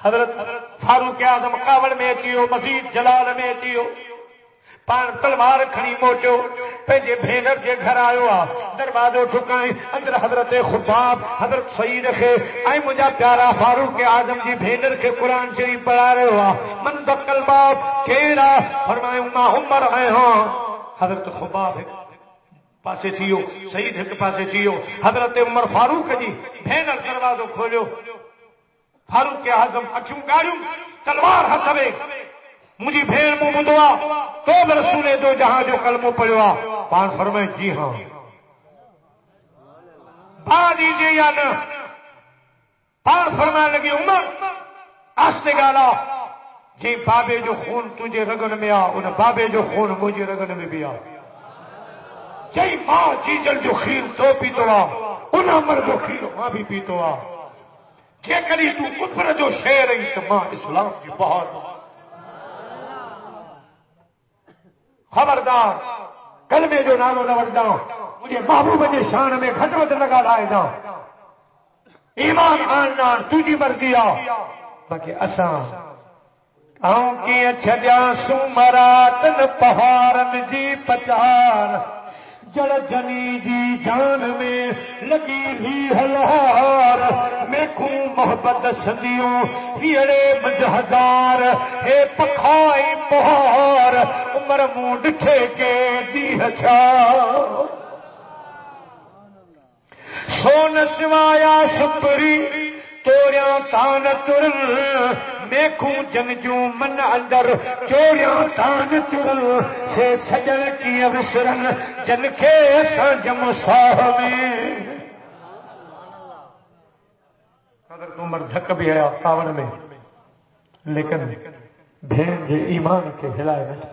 Speaker 1: حضرت فاروق اعظم کاوڑ میں اچیو مزید جلال میں اچیو پان تلوار کھڑی موٹو پنجے بھینر جے گھر آیو آ دروازو ٹھکائیں اندر حضرت خباب حضرت سعید کے اے مجھا پیارا فاروق اعظم جی بھینر کے قرآن شریف پڑھا رہے ہوا من بقل باب کیرا فرمائے ما عمر آئے ہاں حضرت خباب پاسے تھیو سعید ایک پاسے تھیو حضرت عمر فاروق جی بھینر دروازو کھولو فاروق اعظم اکھیوں گاڑیوں تلوار ہتھ میں مجھے بھیڑ منہ بدوا تو رسول دو جہاں جو کلمہ پڑھوا پان فرمائے جی ہاں با دیجیے یا نہ پان فرمائے لگی عمر آستے گالا جی بابے جو خون تجھے رگن میں آ ان بابے جو خون مجھے رگن میں بھی آ جی ماں چیزل جو خیر تو پیتو آ ان عمر جو خیر ماں بھی پیتو آ جے کری تو کفر جو شیر رہی تو ماں اسلام کی بہت خبردار کلمے جو نالو نہ وڑدا مجھے محبوب جے شان میں گھٹ وٹ لگا لائے دا ایمان آن تجھی مرضی آ باقی اساں آؤں کی چھڈیا سومراتن پہاڑن جی پچار جڑ جنی جی جان میں لگی بھی ہلہار میں کو محبت سدیوں ہیڑے مجھ ہزار ہے پکھائی پہار عمر منہ ڈٹھے کے دی ہچا سون سوایا سپری توڑیاں تان ترل میکھوں جنجوں من اندر چوڑیاں تان ترل سے سجن کی وسرن جن کے سجم ساہ میں حضرت عمر دھک بھی آیا کاوڑ میں لیکن بھین جے ایمان کے ہلائے میں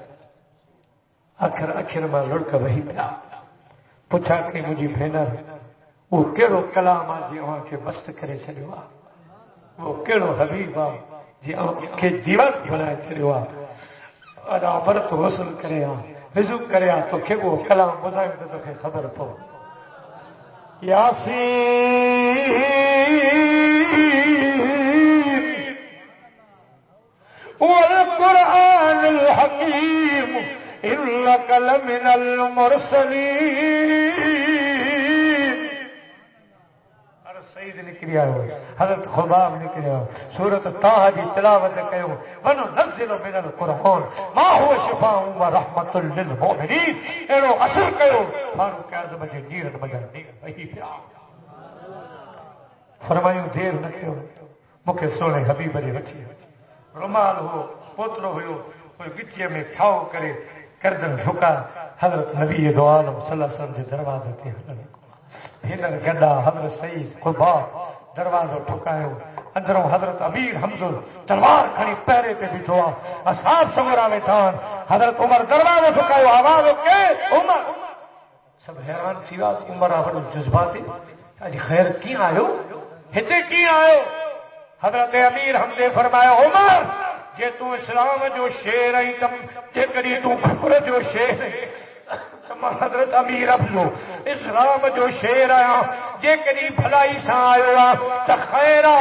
Speaker 1: اکھر میں لڑکا وہی پیا پوچھا کہ مجھے بھینر وہ کیڑو کلام آ جی وہاں کے مست کرے چلو وہ کیڑو حبیب آ جی کے دیوان بنائے چلو ادا برت غسل کرے وضو کرے تو کہ وہ کلام بتائے تو کہ خبر پو یاسین والقرآن الحکیم انک لمن المرسلین سعید نکلیا ہو حضرت خباب نکلیا ہو سورۃ طٰ دی تلاوت کیو وننزل من القرآن ما هو شفاء ورحمۃ للمؤمنین ایڑو اثر کیو فاروق اعظم جی نیرن مگر نیرن وہی پیا فرمایو دیر نہ کیو مکھے سونے حبیب جی وچی رومال ہو پوترو ہویو کوئی گچے میں کھاؤ کرے گردن جھکا حضرت نبی دو عالم صلی اللہ علیہ وسلم کے دروازے تے ہنر گڈا حضرت سعید قباب دروازو ٹھکایو اندروں حضرت امیر حمزہ تلوار کھڑی پہرے تے بیٹھو اصحاب سمورا ویٹھان حضرت عمر دروازو ٹھکایو آواز کے عمر سب حیران تھی عمر وڈو جذباتی اج خیر کی آیو ہتے کی آیو حضرت امیر حمزہ فرمایا عمر جے تو اسلام جو شیر آئی تم جے کری تو کفر جو شیر حضرت امیر افزو اسلام جو شیر آیا جے کری بھلائی سا آیا تا خیرہ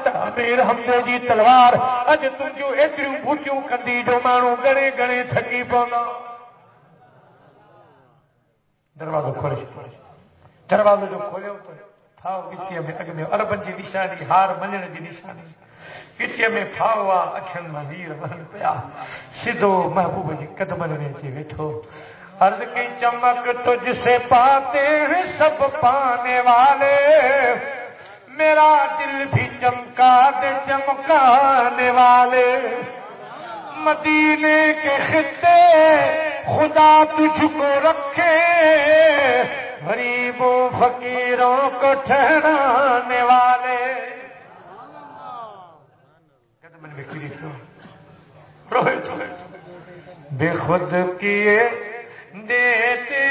Speaker 1: تا امیر حمزے جی تلوار اج تجھو ایتریوں بوٹیوں کندی جو مانو گنے گنے تھکی پانا دروازہ کھولے دروازہ جو کھولے تو پھاؤ گچے میں اگ میں عربن جی نشانی ہار منجن جی نشانی گچے میں پھاؤ اکھن میں ویر ون پیا سدھو محبوب جی قدمن میں اچی ویٹھو عرض کی چمک تجھ سے پاتے ہیں سب پانے والے میرا دل بھی چمکا دے چمکانے والے مدینے کے خطے خدا تجھ کو رکھے غریبوں فقیروں کو ٹھہرانے والے قدمن میں کلی روئے بے خود کیے دیتے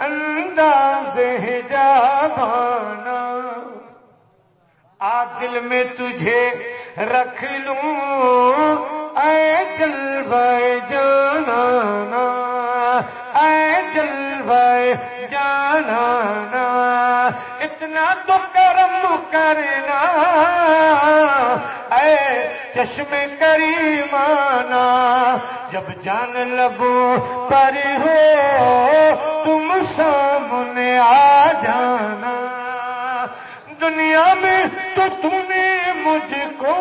Speaker 1: انداز حجابانا دل میں تجھے رکھ لوں اے جلوہ جانانا اے جلوہ جانانا اتنا تو کرم کرنا اے چشم کریمانا جب جان لبوں پر ہو تم سامنے آ جانا دنیا میں تو تم نے مجھ کو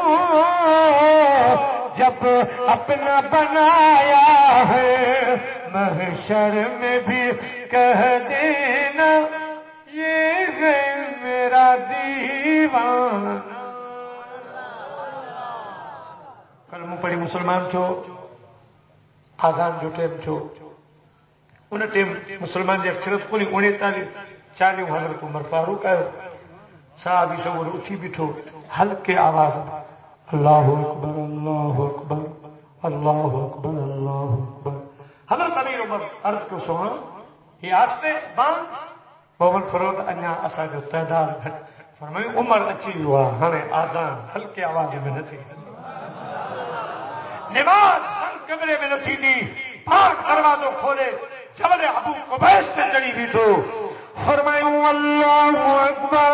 Speaker 1: جب اپنا بنایا ہے محشر میں بھی کہہ دینا یہ ہے میرا دیوانہ کلمہ پڑھی مسلمان چھو آزان جو ٹیم چھو ان ٹیم مسلمان جی اکثرت کو نہیں 39-40 حضرت عمر فاروق آئے صحابی سور اٹھی بیٹھو ہلکے آواز اللہ اکبر اللہ اکبر اللہ اکبر اللہ اکبر حضرت امیر عمر عرض کو سونا یہ آستے بان بابل فرود انیا اسا جو تعداد گھٹ فرمائی عمر اچھی ہوا ہمیں آزان ہلکے آواز میں نہ تھی نماز کمرے میں نہ تھی دی پاک دروازوں کھولے جبل ابو قبیس میں چڑھی بیٹھو فرمائی اللہ اکبر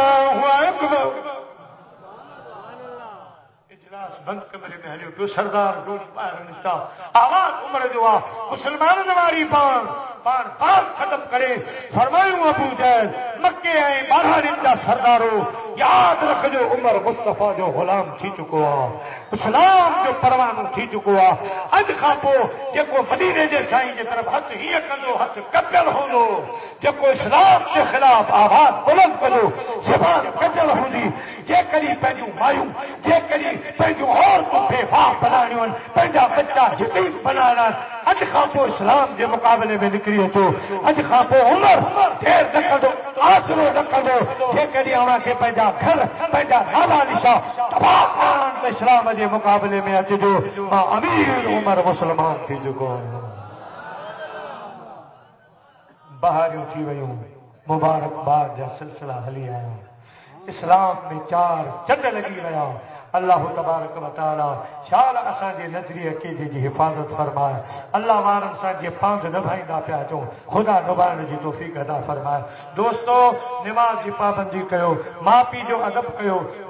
Speaker 1: اللہ اکبر اجلاس بند کمرے میں ہلیو پیو سردار ڈوڑ باہر نکتا آواز عمر جو مسلمان نواری پان ختم کرے فرمائیوں ابو جہل مکے آئے 12 رنجا سردارو یاد رکھ جو عمر مصطفیٰ جو غلام تھی چکو اسلام جو پروانو تھی چکو اج کھاپو جکو مدینے جے سائیں جے طرف ہاتھ ہی کندو ہاتھ کپل ہوندو جکو اسلام کے خلاف آواز بلند کندو زبان کجل ہوندی جے کری پنجو مایوں جے کری پنجو اور تو بے باپ بنانیوں پنجا بچہ یتیم بنانا اج کھاپو اسلام کے مقابلے میں نکلی تو اج کھاپو عمر دیر نہ کندو آسرو نہ کندو جے کری آنا کے پنجا گھر پنجا نالا نشا تباہ کرن تے اسلام کے مقابلے میں اچ جو امیر عمر مسلمان تھی جو بہاریوں تھی ویوں مبارکباد جا سلسلہ ہلی آیا اسلام میں 4 چنڈ لگی ویا اللہ تبارک و تعالی شال اساں جے نظریے عقیدے جی حفاظت فرمائے اللہ وارن سان جے پاند نبھائیدا پیا چوں خدا نبھائن جی توفیق عطا فرمائے دوستو نماز جی پابندی کیو ماں پی جو ادب کیو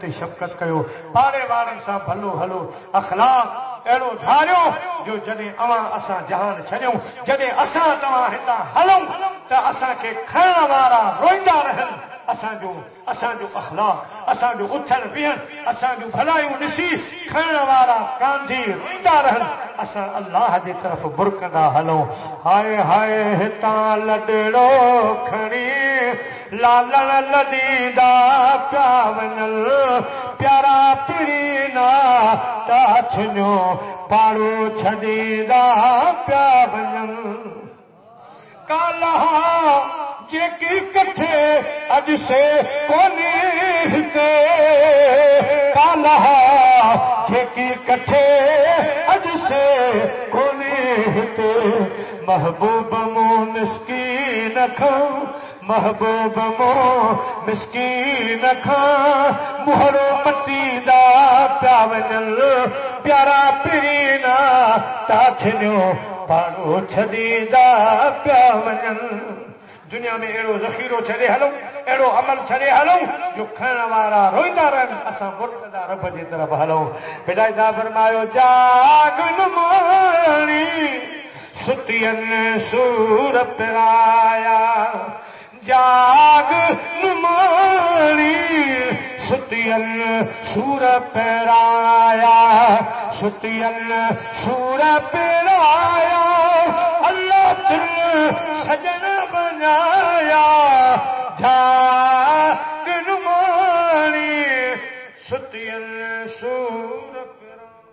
Speaker 1: تے شفقت کیو پارے وارن سان بھلو ہلو اخلاق اڑو دھاریو جو جدے اواں اساں جہان چھڑیو جدے اساں تواں ہتا ہلوں تے اساں کے کھان وارا روئندا رہن اساں جو اخلاق اساں جو اٹھن بیہن اساں جو بھلائیوں ڈسی کھان وارا کاندھی روئندا رہن اساں اللہ دی طرف برکندا ہلوں ہائے ہائے ہتاں لڈڑو کھڑی لالن لدیدا پیاونل پیارا پیرینا تاچھنو پاڑو چھڈیدا پیاونل کالا جے کی کٹھے اج سے کونی تے کالا جے کی کٹھے اج سے کونی تے محبوب مو مسکین کھاں محبوب مو مسکین کھاں مہرو مٹی دا پیاونل پیارا پیرینا تاچھنیو پاڑو چھڈیدا پیاونل دنیا میں ایڑو ذخیرو چھڑے ہلوں ایڑو عمل چھڑے ہلوں جو کھانا وارا روئندا رہن اساں مرتدہ رب جی طرف ہلوں ہدایت فرمایا جاگ نمانی ستین سور پرایا جاگ نمانی ستین سور پرایا ستین سور پرایا اللہ تن سجن بنایا جاگ نمانی ستین سور پرایا